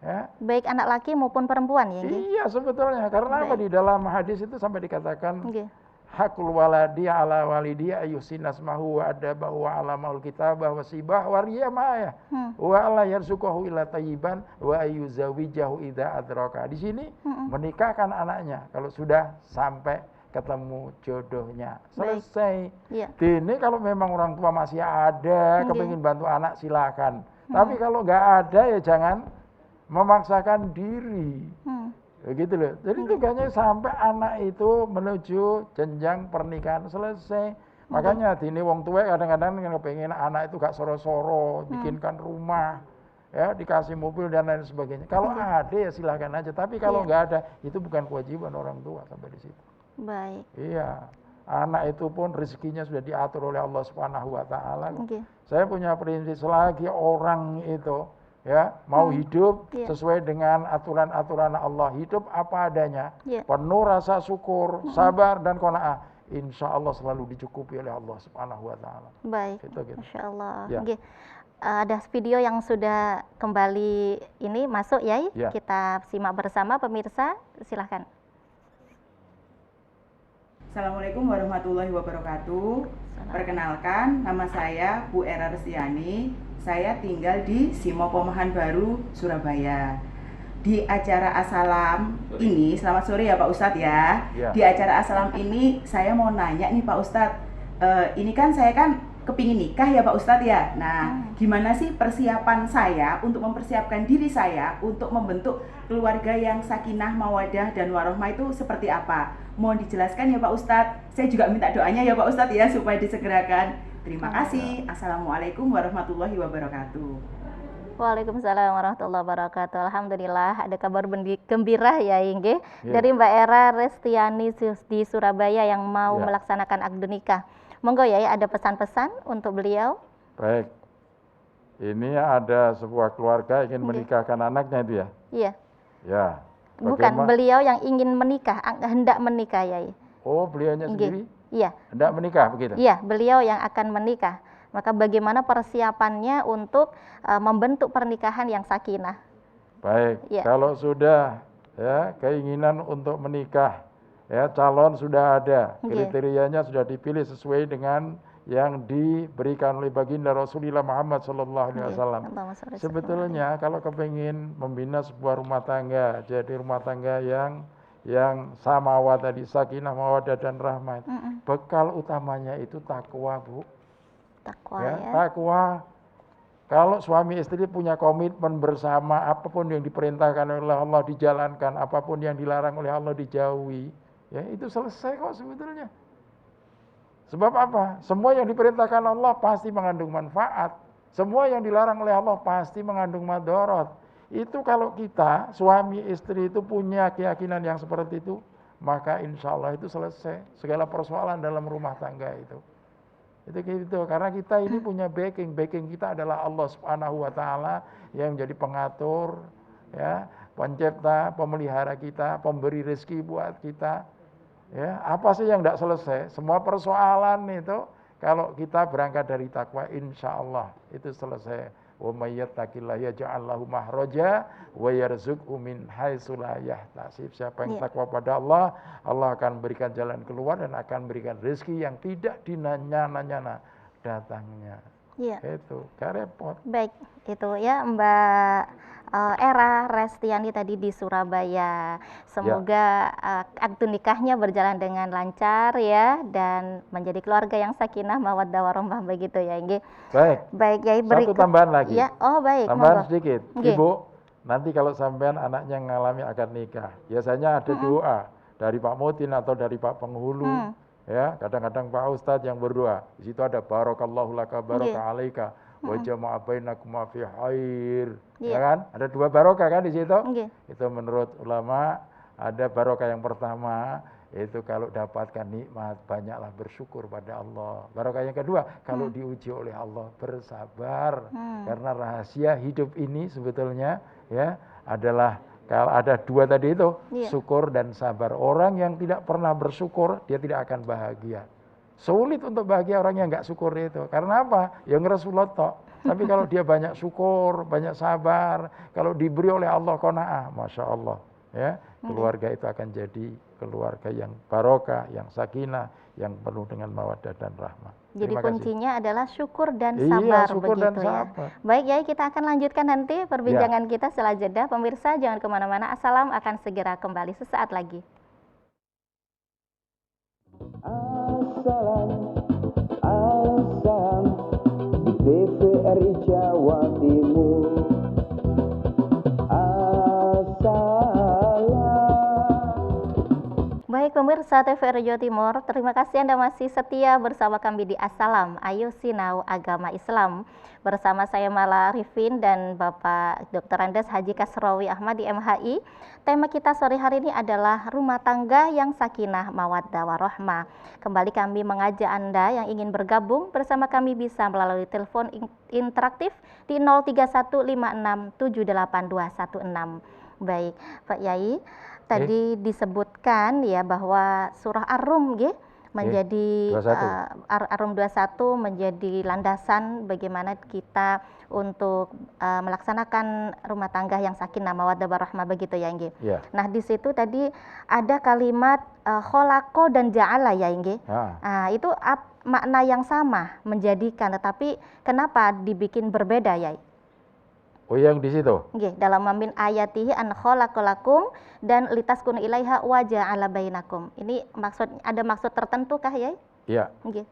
Ya. Baik anak laki maupun perempuan ya, nggih? Iya sebetulnya, karena apa di dalam hadis itu sampai dikatakan hakul waladi ala walidi ayusin asmahu wa adabahu wa alamul kitabah wa sibah wa riyamaya wa ala yarzuqahu ila tayyiban wa ayuzawijahu idza adraka. Di sini menikahkan anaknya kalau sudah sampai ketemu jodohnya, selesai. Ini kalau memang orang tua masih ada kepingin bantu anak silakan. Tapi kalau nggak ada ya jangan memaksakan diri. Begitu loh. Jadi tugasnya sampai anak itu menuju jenjang pernikahan selesai. Makanya dini wong tua kadang-kadang yang pengen anak itu gak soro-soro, bikinkan rumah, ya dikasih mobil dan lain sebagainya. Kalau ada ya silakan aja. Tapi kalau nggak ada, itu bukan kewajiban orang tua sampai di situ. Baik. Iya. Anak itu pun rezekinya sudah diatur oleh Allah Subhanahu wa taala. Saya punya prinsip selagi orang itu ya mau hidup sesuai dengan aturan-aturan Allah, hidup apa adanya, penuh rasa syukur, sabar dan qanaah, insya Allah selalu dicukupi oleh Allah Subhanahu wa taala. Baik. Gitu. Masya Allah. Ya. Nggih. Ada video yang sudah kembali ini masuk Yai. Ya. Kita simak bersama pemirsa, silahkan. Assalamualaikum warahmatullahi wabarakatuh. Perkenalkan, nama saya Bu Era Restiani. Saya tinggal di Simo Pomahan Baru, Surabaya. Di acara Asalam ini, selamat sore ya Pak Ustadz ya. Ya. Di acara Asalam ini saya mau nanya nih Pak Ustadz, ini kan saya kan kepingin nikah ya Pak Ustadz ya. Nah, gimana sih persiapan saya untuk mempersiapkan diri saya untuk membentuk keluarga yang sakinah, mawadah, dan warohmah itu seperti apa? Mohon dijelaskan ya Pak Ustadz. Saya juga minta doanya ya Pak Ustadz ya supaya disegerakan. Terima kasih. Assalamualaikum warahmatullahi wabarakatuh. Waalaikumsalam warahmatullahi wabarakatuh. Alhamdulillah ada kabar gembira ya Inge Ya. dari Mbak Era Restiani di Surabaya yang mau Ya. melaksanakan akad nikah. Monggo ya, ada pesan-pesan untuk beliau. Baik. Ini ada sebuah keluarga ingin Oke. menikahkan anaknya itu ya. Iya, Ya. bukan Bagaimana- beliau yang ingin menikah, hendak menikah ya. Oh, beliaunya Nggih. sendiri Iya, hendak menikah begitu. iya, beliau yang akan menikah. Maka bagaimana persiapannya untuk membentuk pernikahan yang sakinah? Baik. Ya. Kalau sudah ya keinginan untuk menikah, ya calon sudah ada, Nggih. kriterianya sudah dipilih sesuai dengan yang diberikan oleh baginda Rasulullah Muhammad Sallallahu Alaihi Nggih. Wasallam. Allahumma sholli Sebetulnya kalau kepingin membina sebuah rumah tangga, jadi rumah tangga yang samawa tadi, sakinah, mawadah dan rahmat. Mm-mm. Bekal utamanya itu takwa, Bu. Takwa Ya, ya. takwa. Kalau suami istri punya komitmen bersama, apapun yang diperintahkan oleh Allah dijalankan, apapun yang dilarang oleh Allah dijauhi, ya itu selesai kok sebetulnya. Sebab apa? Semua yang diperintahkan Allah pasti mengandung manfaat. Semua yang dilarang oleh Allah pasti mengandung madorot. Itu kalau kita, suami istri itu punya keyakinan yang seperti itu, maka insya Allah itu selesai segala persoalan dalam rumah tangga itu. Itu gitu, karena kita ini punya backing kita adalah Allah Subhanahu wa taala yang menjadi pengatur, ya, pencipta, pemelihara kita, pemberi rezeki buat kita. Ya, apa sih yang tidak selesai? Semua persoalan itu kalau kita berangkat dari takwa, insya Allah itu selesai. Wa may yattaqillaha yaj'al lahu mahraja wa yarzuqhu min haitsu la yahtasib. Siapa yang Iya. takwa pada Allah, Allah akan berikan jalan keluar dan akan berikan rezeki yang tidak dinanya-nyana datangnya. Iya. Itu gak repot. Baik, itu ya Mbak Era Restiani tadi di Surabaya. Semoga akad nikahnya berjalan dengan lancar ya dan menjadi keluarga yang sakinah mawaddah warahmah begitu ya Nggih. Baik. Baik, Yai Satu tambahan lagi. Ya, oh baik. Tambahan monggo. sedikit. Nggih. Ibu, nanti kalau sampean anaknya mengalami akad nikah, biasanya ada doa dari Pak Mutin atau dari Pak Penghulu. Ya, kadang-kadang Pak Ustadz yang berdoa. Di situ ada barakallahu laka baraka alaika wa jama'a bainakuma fi khair. Iya. Ya kan? Ada dua barokah kan di situ? Nggih. Itu menurut ulama ada barokah yang pertama itu kalau dapatkan nikmat banyaklah bersyukur pada Allah. Barokah yang kedua kalau diuji oleh Allah bersabar. Karena rahasia hidup ini sebetulnya ya adalah kalau ada dua tadi itu, Iya. syukur dan sabar. Orang yang tidak pernah bersyukur dia tidak akan bahagia. Sulit untuk bahagia orang yang nggak syukur itu. Karena apa? Ya ngeresulot tok. Tapi kalau dia banyak syukur, banyak sabar, kalau diberi oleh Allah qanaah, masya Allah, ya keluarga itu akan jadi keluarga yang barokah, yang sakinah, yang penuh dengan mawaddah dan rahmah. Jadi Terima kasih. kuncinya adalah syukur dan Iya, sabar syukur begitu dan ya. sabar. Baik Yai, kita akan lanjutkan nanti perbincangan kita setelah jeda. Pemirsa jangan kemana-mana. Assalam akan segera kembali sesaat lagi. Assalam, assalam di TVRI Jawa Timur. Baik pemirsa TVRI Jawa Timur, terima kasih Anda masih setia bersama kami di Assalam, Ayo Sinau Agama Islam. Bersama saya Mala Arifin dan Bapak Dr. Andes Haji Kasrawi Ahmad di MHI. Tema kita sore hari ini adalah rumah tangga yang sakinah mawaddah warahmah. Kembali kami mengajak Anda yang ingin bergabung bersama kami bisa melalui telepon interaktif di 0315678216. Baik, Pak Yai, tadi disebutkan ya bahwa surah Ar-Rum menjadi 21. Arum 21 menjadi landasan bagaimana kita untuk melaksanakan rumah tangga yang sakinah mawaddah warahmah begitu ya Inge. Ya. Nah di situ tadi ada kalimat kholaqo dan ja'ala ya Inge. Itu makna yang sama menjadikan, tetapi kenapa dibikin berbeda ya? Oh yang di situ. Nggih, dalam min ayatihi an khalaqalakum dan litaskunu ilaiha wa ja'ala bainakum. Ini ada maksud tertentu kah ya? Iya. Nggih.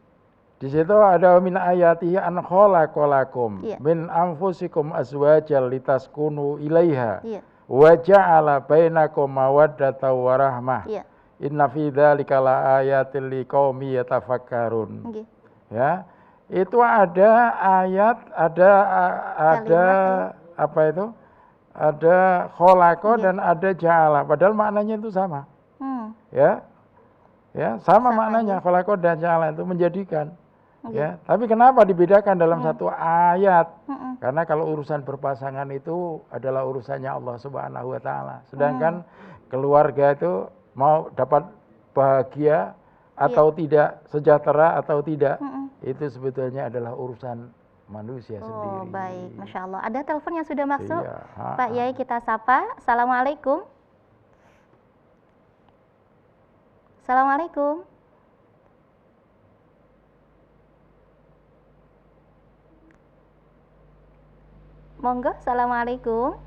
Di situ ada min ayatihi an khalaqalakum Iya. min anfusikum azwajan litaskunu ilaiha Iya. wa ja'ala bainakum mawaddatan wa rahmah. Iya. Inna fi dzalika laayatil liqaumi yatafakkarun. Nggih. Ya. Itu ada ayat, ada apa itu? Ada kholaqo dan ada ja'ala. Padahal maknanya itu sama. Ya. Ya, sama maknanya kholaqo dan ja'ala itu menjadikan. Ya, tapi kenapa dibedakan dalam satu ayat? Karena kalau urusan berpasangan itu adalah urusannya Allah Subhanahu wa taala. Sedangkan keluarga itu mau dapat bahagia atau tidak, sejahtera atau tidak, itu sebetulnya adalah urusan manusia sendiri. Oh baik, Masya Allah. Ada telepon yang sudah masuk? Iya. Pak Yai kita sapa. Assalamualaikum. Assalamualaikum. Monggo, Assalamualaikum.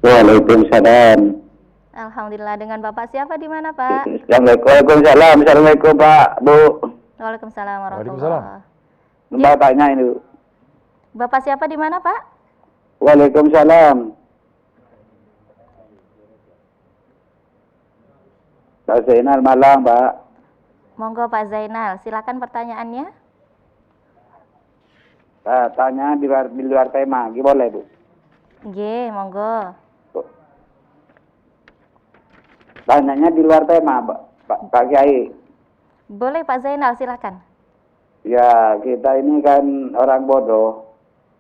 Waalaikumsalam. Alhamdulillah, dengan Bapak siapa di mana Pak? Waalaikumsalam. Assalamualaikum Pak, Bu. Waalaikumsalam Waalaikumsalam. warahmatullahi. Bapaknya ini. Bapak siapa di mana Pak? Waalaikumsalam. Pak Zainal Malang, Pak. Monggo Pak Zainal, silakan pertanyaannya. Tanya di luar tema, boleh Bu? Nggih, monggo. Tanyanya di luar tema, Pak Kiai. Boleh Pak Zainal, silakan. Ya, kita ini kan orang bodoh.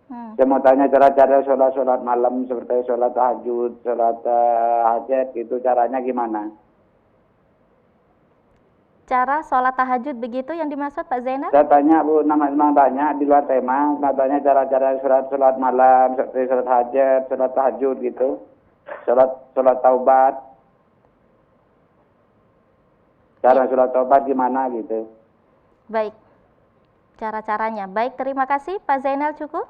Saya mau tanya cara-cara sholat malam seperti sholat tahajud, sholat hajat, itu caranya gimana? Cara sholat tahajud begitu yang dimaksud Pak Zainal? Saya tanya Bu, memang tanya di luar tema, katanya cara-cara sholat malam seperti sholat hajat, sholat tahajud gitu, sholat taubat. Cara sholat taubat gimana gitu? Baik, cara-caranya. Baik, terima kasih Pak Zainal, cukup?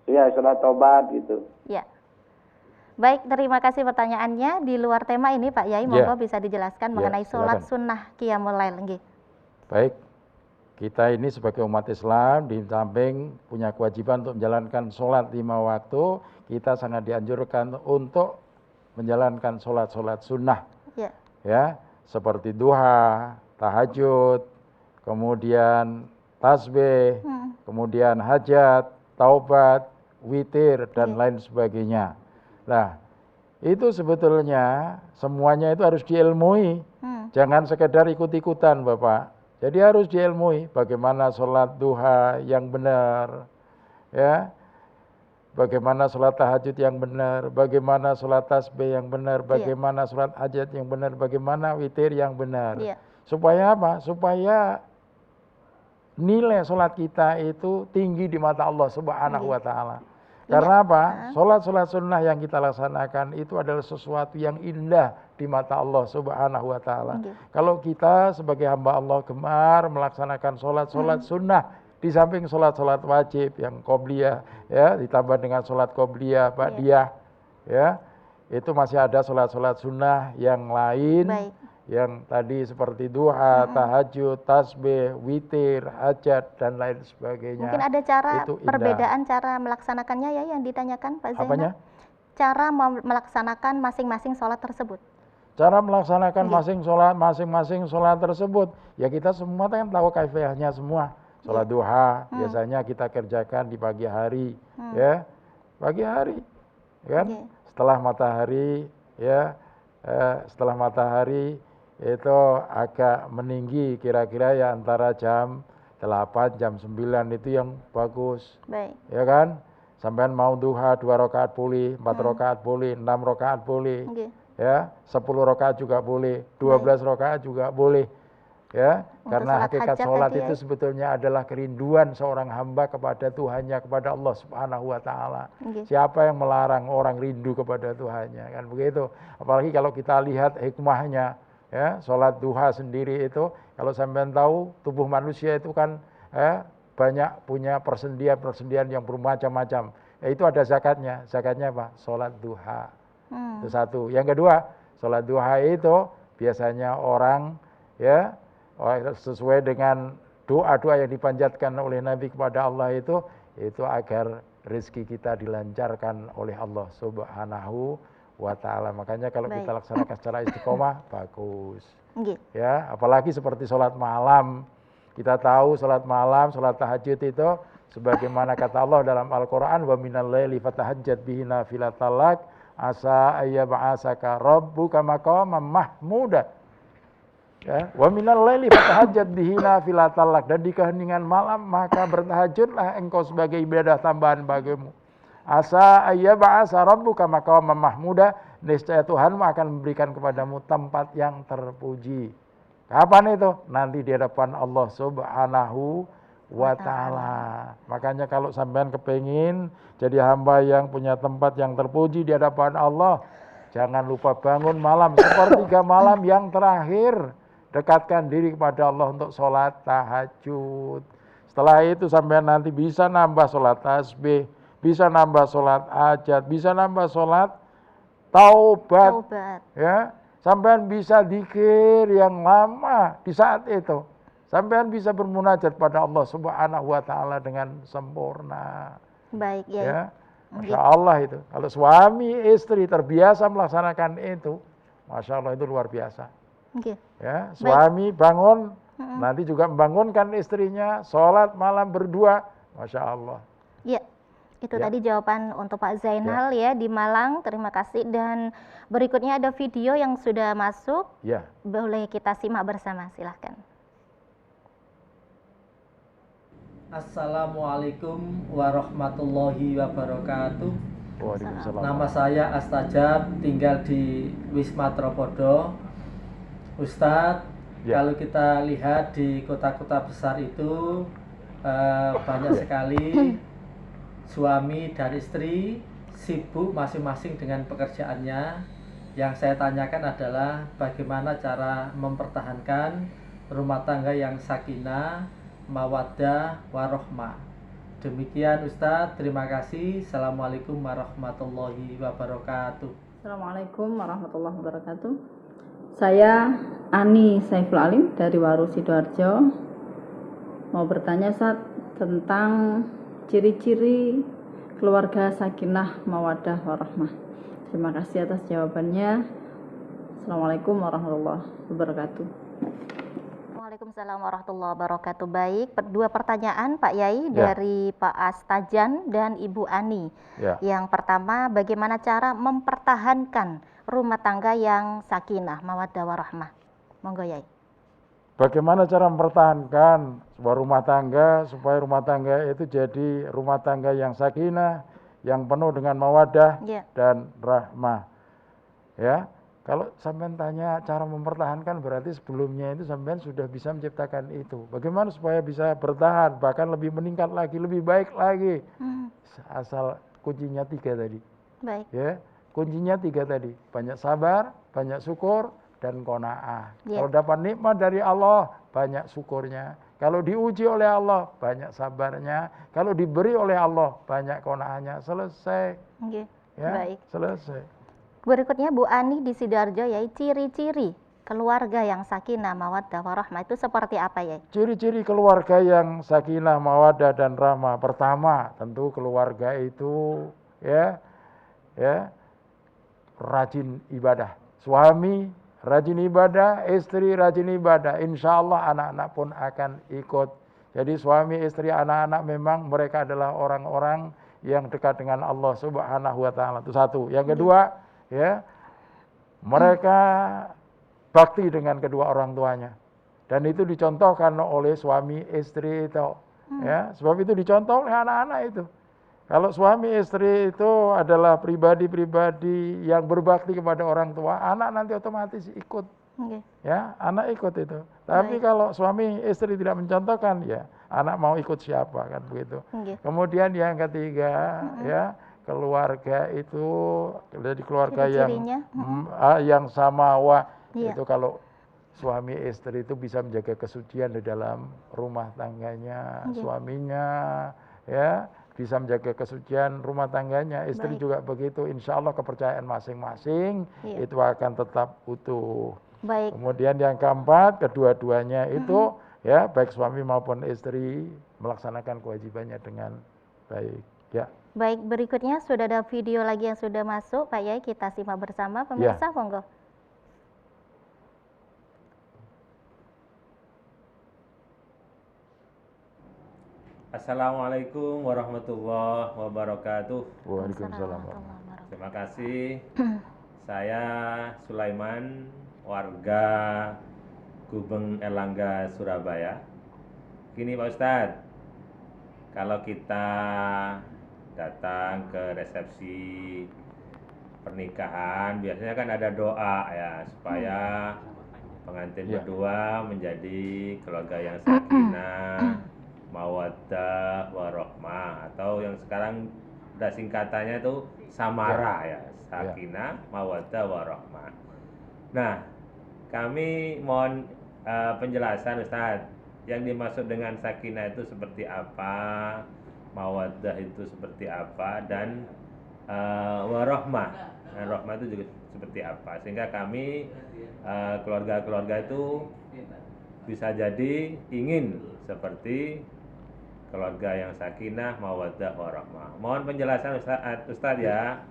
Iya, sholat taubat gitu. Ya. Baik, terima kasih pertanyaannya. Di luar tema ini Pak Yai, monggo bisa dijelaskan mengenai sholat sunnah qiyamul lail. Nggih. Baik, kita ini sebagai umat Islam di samping punya kewajiban untuk menjalankan sholat 5 waktu, kita sangat dianjurkan untuk menjalankan sholat sunnah. Ya, seperti duha, tahajud, kemudian tasbih, kemudian hajat, taubat, witir, dan lain sebagainya. Nah, itu sebetulnya semuanya itu harus diilmui. Jangan sekedar ikut-ikutan Bapak. Jadi harus diilmui bagaimana sholat duha yang benar, ya, bagaimana sholat tahajud yang benar, bagaimana sholat tasbih yang benar, bagaimana sholat hajat yang benar, bagaimana witir yang benar. Supaya apa? Supaya nilai sholat kita itu tinggi di mata Allah Subhanahu wa taala. Karena apa? Sholat sunnah yang kita laksanakan itu adalah sesuatu yang indah di mata Allah Subhanahu wa taala. Kalau kita sebagai hamba Allah gemar melaksanakan sholat sunnah di samping sholat wajib yang qobliyah, ya, ditambah dengan sholat qobliyah, ba'diyah, ya, itu masih ada sholat sunnah yang lain. Yang tadi seperti duha, tahajud, tasbih, witir, hajat, dan lain sebagainya. Mungkin ada cara itu perbedaan cara melaksanakannya ya yang ditanyakan Pak Zainal? Apanya? Cara melaksanakan masing-masing sholat tersebut. Cara melaksanakan masing-masing sholat tersebut, ya kita semua kan tahu kaifiahnya semua. Sholat duha biasanya kita kerjakan di pagi hari, ya, pagi hari, kan? Setelah matahari, ya, setelah matahari itu agak meninggi, kira-kira ya antara jam 8, jam 9 itu yang bagus. Ya kan? Sampean mau duha 2 rakaat boleh, 4 rakaat boleh, 6 rakaat boleh. ya 10 rakaat juga boleh, 12 rakaat juga boleh, ya. Untuk Karena sholat hakikat hajat sholat tadi, itu sebetulnya adalah kerinduan seorang hamba kepada Tuhannya, kepada Allah Subhanahu wa Ta'ala. Nggih. Siapa yang melarang orang rindu kepada Tuhannya, kan begitu. Apalagi kalau kita lihat hikmahnya, ya, sholat duha sendiri itu, kalau sampean tahu tubuh manusia itu kan banyak punya persendian yang bermacam-macam. Itu ada zakatnya. Zakatnya apa? Sholat duha. Itu satu. Yang kedua, sholat duha itu biasanya orang, ya, sesuai dengan doa-doa yang dipanjatkan oleh Nabi kepada Allah itu agar rezeki kita dilancarkan oleh Allah Subhanahu wa Ta'ala. Makanya kalau Baik. kita laksanakan secara istiqomah bagus. Nggih. Ya, apalagi seperti sholat malam. Kita tahu sholat malam, sholat tahajud itu sebagaimana kata Allah dalam Al-Quran, wa minal laili fatahajjat bihi nafilatan lak asa ayyab'asaka rabbuka maqaman mahmuda. Ya, wa minal laili fatahajjat bihi nafilatan lak, dan di keheningan malam maka bertahajudlah engkau sebagai ibadah tambahan bagimu. Asa ayyab'asa rabbuka maqaman mahmuda, niscaya Tuhanmu akan memberikan kepadamu tempat yang terpuji. Kapan itu? Nanti di hadapan Allah Subhanahu wa Ta'ala. Makanya kalau sampean kepengin jadi hamba yang punya tempat yang terpuji di hadapan Allah, jangan lupa bangun malam, sepertiga malam yang terakhir. Dekatkan diri kepada Allah untuk sholat tahajud. Setelah itu sampean nanti bisa nambah sholat tasbih, bisa nambah sholat hajat, bisa nambah sholat taubat. Ya. Sampean bisa zikir yang lama di saat itu. Sampean bisa bermunajat pada Allah Subhanahu wa Ta'ala dengan sempurna. Baik, ya. Ya. Masya Allah itu. Kalau suami istri terbiasa melaksanakan itu, Masya Allah itu luar biasa. Nggih. Ya, suami bangun, nanti juga membangunkan istrinya, sholat malam berdua, Masya Allah. Iya. Itu Ya. tadi jawaban untuk Pak Zainal ya di Malang. Terima kasih. Dan berikutnya ada video yang sudah masuk. Ya. Boleh kita simak bersama, silahkan. Assalamualaikum warahmatullahi wabarakatuh. Waalaikumsalam. Nama saya Astajab, tinggal di Wisma Tropodo. Ustadz, Ya. kalau kita lihat di kota-kota besar itu banyak sekali suami dan istri sibuk masing-masing dengan pekerjaannya. Yang saya tanyakan adalah bagaimana cara mempertahankan rumah tangga yang sakinah, mawaddah, warohmah. Demikian Ustadz, terima kasih. Assalamualaikum warahmatullahi wabarakatuh. Assalamualaikum warahmatullahi wabarakatuh. Saya Ani Saiful Alim dari Waru Sidoarjo. Mau bertanya Ustadz tentang ciri-ciri keluarga sakinah mawaddah warahmah. Terima kasih atas jawabannya. Assalamualaikum warahmatullahi wabarakatuh. Waalaikumsalam warahmatullahi wabarakatuh. Baik, dua pertanyaan Pak Yai Ya. dari Pak Astajan dan Ibu Ani. Ya. Yang pertama, bagaimana cara mempertahankan rumah tangga yang sakinah mawaddah warahmah? Monggo Yai. Bagaimana cara mempertahankan sebuah rumah tangga supaya rumah tangga itu jadi rumah tangga yang sakinah, yang penuh dengan mawaddah Ya. dan rahmah. Ya, kalau sampean tanya cara mempertahankan berarti sebelumnya itu sampean sudah bisa menciptakan itu. Bagaimana supaya bisa bertahan, bahkan lebih meningkat lagi, lebih baik lagi. Asal kuncinya 3 tadi. Baik. Ya, kuncinya 3 tadi. Banyak sabar, banyak syukur, dan qanaah. Ya. Kalau dapat nikmat dari Allah, banyak syukurnya. Kalau diuji oleh Allah, banyak sabarnya. Kalau diberi oleh Allah, banyak qanaahnya. Selesai. Nggih. Ya, Baik. selesai. Berikutnya Bu Ani di Sidoarjo, Yai, ciri-ciri keluarga yang sakinah mawaddah warahmah itu seperti apa, Yai? Ciri-ciri keluarga yang sakinah, mawaddah dan rahmah. Pertama, tentu keluarga itu ya rajin ibadah. Suami rajin ibadah, istri rajin ibadah. Insya Allah anak-anak pun akan ikut. Jadi suami, istri, anak-anak memang mereka adalah orang-orang yang dekat dengan Allah Subhanahu wa Ta'ala. Itu satu. Yang kedua, ya, mereka bakti dengan kedua orang tuanya. Dan itu dicontohkan oleh suami istri itu. Ya, sebab itu dicontoh oleh anak-anak itu. Kalau suami istri itu adalah pribadi-pribadi yang berbakti kepada orang tua, anak nanti otomatis ikut. Ya, anak ikut itu. Tapi kalau suami istri tidak mencontohkan, ya anak mau ikut siapa kan begitu. Kemudian yang ketiga, ya keluarga itu jadi keluarga yang samawa. Itu kalau suami istri itu bisa menjaga kesucian di dalam rumah tangganya, suaminya, ya bisa menjaga kesucian rumah tangganya, istri juga begitu. Insya Allah kepercayaan masing-masing itu akan tetap utuh. Kemudian yang keempat, kedua-duanya itu ya baik suami maupun istri melaksanakan kewajibannya dengan baik. Ya. Baik, berikutnya sudah ada video lagi yang sudah masuk, Pak Yai, kita simak bersama. Pemirsa, monggo. Assalamualaikum warahmatullahi wabarakatuh. Waalaikumsalam. Terima kasih. Saya Sulaiman, warga Gubeng Erlangga, Surabaya. Gini Pak Ustadz, kalau kita datang ke resepsi pernikahan, biasanya kan ada doa ya, supaya pengantin berdua menjadi keluarga yang sakinah, mawaddah, warahmah, atau yang sekarang udah singkatannya itu samara ya, sakinah, mawaddah, warahmah. Nah, kami mohon penjelasan Ustadz, yang dimaksud dengan sakinah itu seperti apa, mawaddah itu seperti apa, dan warahmah, rahmah itu juga seperti apa, sehingga kami keluarga-keluarga itu bisa jadi ingin seperti keluarga yang sakinah, mawaddah, warahmah. Mohon penjelasan Ustadz ya.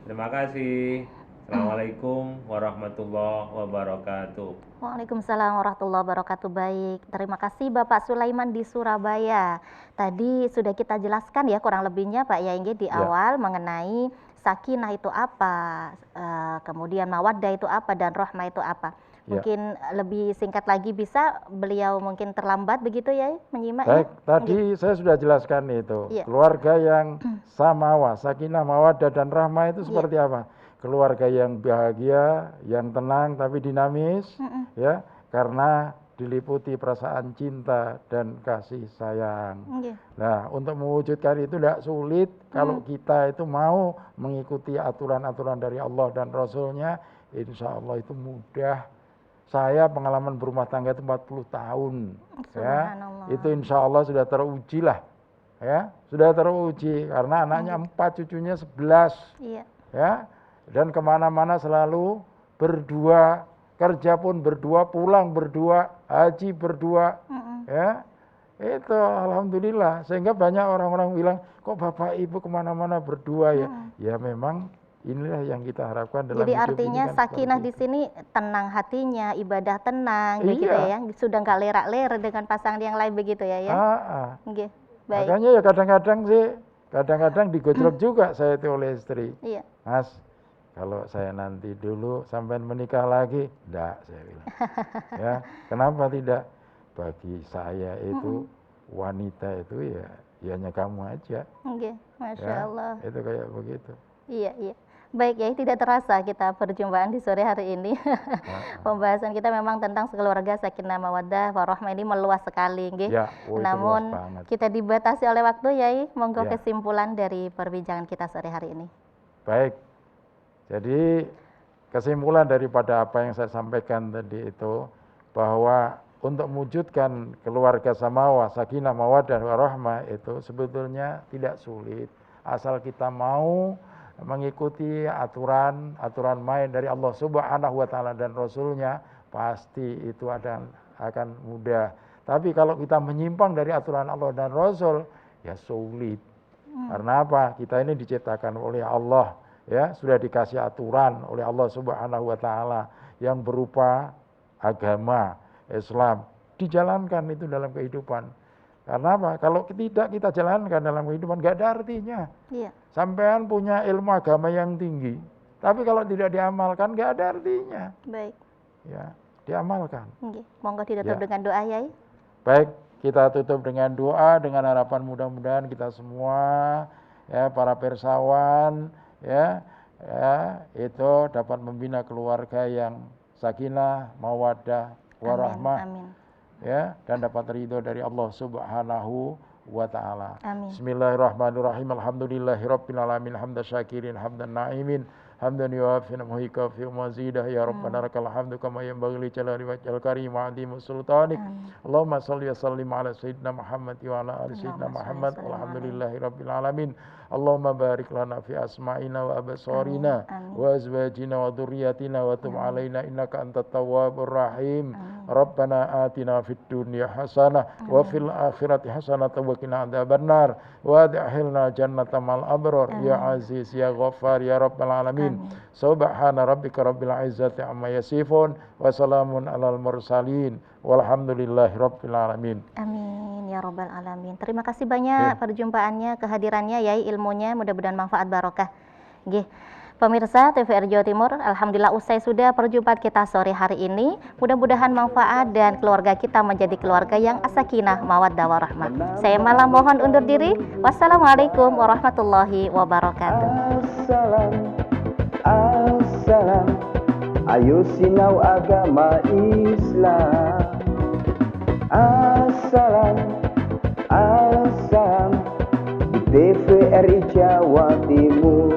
Terima kasih. Assalamualaikum warahmatullahi wabarakatuh. Waalaikumsalam warahmatullahi wabarakatuh. Baik, terima kasih Bapak Sulaiman di Surabaya. Tadi sudah kita jelaskan ya kurang lebihnya Pak Yai di awal mengenai sakinah itu apa, kemudian mawaddah itu apa, dan rahmah itu apa. Mungkin lebih singkat lagi bisa beliau mungkin terlambat begitu ya menyimak. Baik, tadi saya sudah jelaskan itu. Keluarga yang samawa, sakinah, mawaddah dan rahmah itu seperti apa? Keluarga yang bahagia, yang tenang tapi dinamis, ya, karena diliputi perasaan cinta dan kasih sayang. Nah, untuk mewujudkan itu tidak sulit kalau kita itu mau mengikuti aturan-aturan dari Allah dan Rasulnya, insya Allah itu mudah. Saya pengalaman berumah tangga itu 40 tahun, ya, itu insya Allah sudah teruji lah, ya, sudah teruji karena anaknya 4, cucunya 11, ya, dan kemana-mana selalu berdua, kerja pun berdua, pulang berdua, haji berdua, ya, itu alhamdulillah. Sehingga banyak orang-orang bilang, kok bapak ibu kemana-mana berdua ya, ya memang. Inilah yang kita harapkan dalam jadi hidup artinya ini kan sakinah di sini tenang hatinya, ibadah tenang, begitu ya, sudah nggak lerak-ler dengan pasangan yang lain begitu ya. Baik. Makanya ya kadang-kadang digojlok juga saya itu oleh istri. Mas, kalau saya nanti dulu sampai menikah lagi, enggak saya bilang. Ya, kenapa tidak? Bagi saya itu wanita itu ya hanya kamu aja. Masya Allah. Itu kayak begitu. Iya. Baik ya, tidak terasa kita perjumpaan di sore hari ini. Pembahasan kita memang tentang keluarga sakinah mawaddah warahmah ini meluas sekali, namun kita dibatasi oleh waktu, Yai. Monggo kesimpulan dari perbincangan kita sore hari ini. Baik. Jadi kesimpulan daripada apa yang saya sampaikan tadi itu, bahwa untuk mewujudkan keluarga samawa, sakinah mawaddah warahmah itu sebetulnya tidak sulit, asal kita mau mengikuti aturan main dari Allah Subhanahu wa taala dan Rasulnya, pasti itu akan mudah. Tapi kalau kita menyimpang dari aturan Allah dan Rasul, ya sulit. Karena apa? Kita ini diciptakan oleh Allah, ya, sudah dikasih aturan oleh Allah Subhanahu wa taala yang berupa agama Islam, dijalankan itu dalam kehidupan. Karena apa? Kalau tidak kita jalankan dalam kehidupan, nggak ada artinya. Sampean punya ilmu agama yang tinggi, tapi kalau tidak diamalkan nggak ada artinya. Baik. Ya, diamalkan. Monggo ditutup dengan doa, Yai. Baik, kita tutup dengan doa dengan harapan mudah-mudahan kita semua ya para persawan, ya itu dapat membina keluarga yang sakinah, mawaddah, warahmah, ya, dan dapat ridho dari Allah Subhanahu wa ta'ala. Bismillahirrahmanirrahim. Alhamdulillahirabbil alamin hamdan syakirin hamdan na'imin hamdan yuafi namhu kafi mazidah ya rabbana lakal hamdu kama yanbaghi li jalali wajhil karim wa azimi sultanik. Allahumma shalli wa sallim ala sayyidina Muhammad wa ala ali sayyidina Muhammad walhamdulillahirabbil alamin. Allahumma barik lana fi asma'ina wa absarina wa azwajina wa dhurriyyatina wa tub alaina innaka antat tawwabur rahim. Rabbana atina fid dunya hasanah wa fil akhirati hasanah wa qina adzabannar wa adkhilna jannata mal abrar ya aziz ya ghaffar ya rabbal alamin. Subhana rabbika rabbil izzati amma yasifun wa salamun alal mursalin walhamdulillahi rabbil alamin. Amin ya rabbal alamin. Terima kasih banyak perjumpaannya, kehadirannya, Yai, ilmunya, mudah-mudahan manfaat barokah. Nggih. Pemirsa TVRI Jawa Timur, alhamdulillah usai sudah perjumpaan kita sore hari ini. Mudah-mudahan manfaat dan keluarga kita menjadi keluarga yang sakinah, mawaddah warahmah. Saya malah mohon undur diri. Wassalamualaikum warahmatullahi wabarakatuh. Assalam, ayo sinau agama Islam. Assalam, di TVRI Jawa Timur.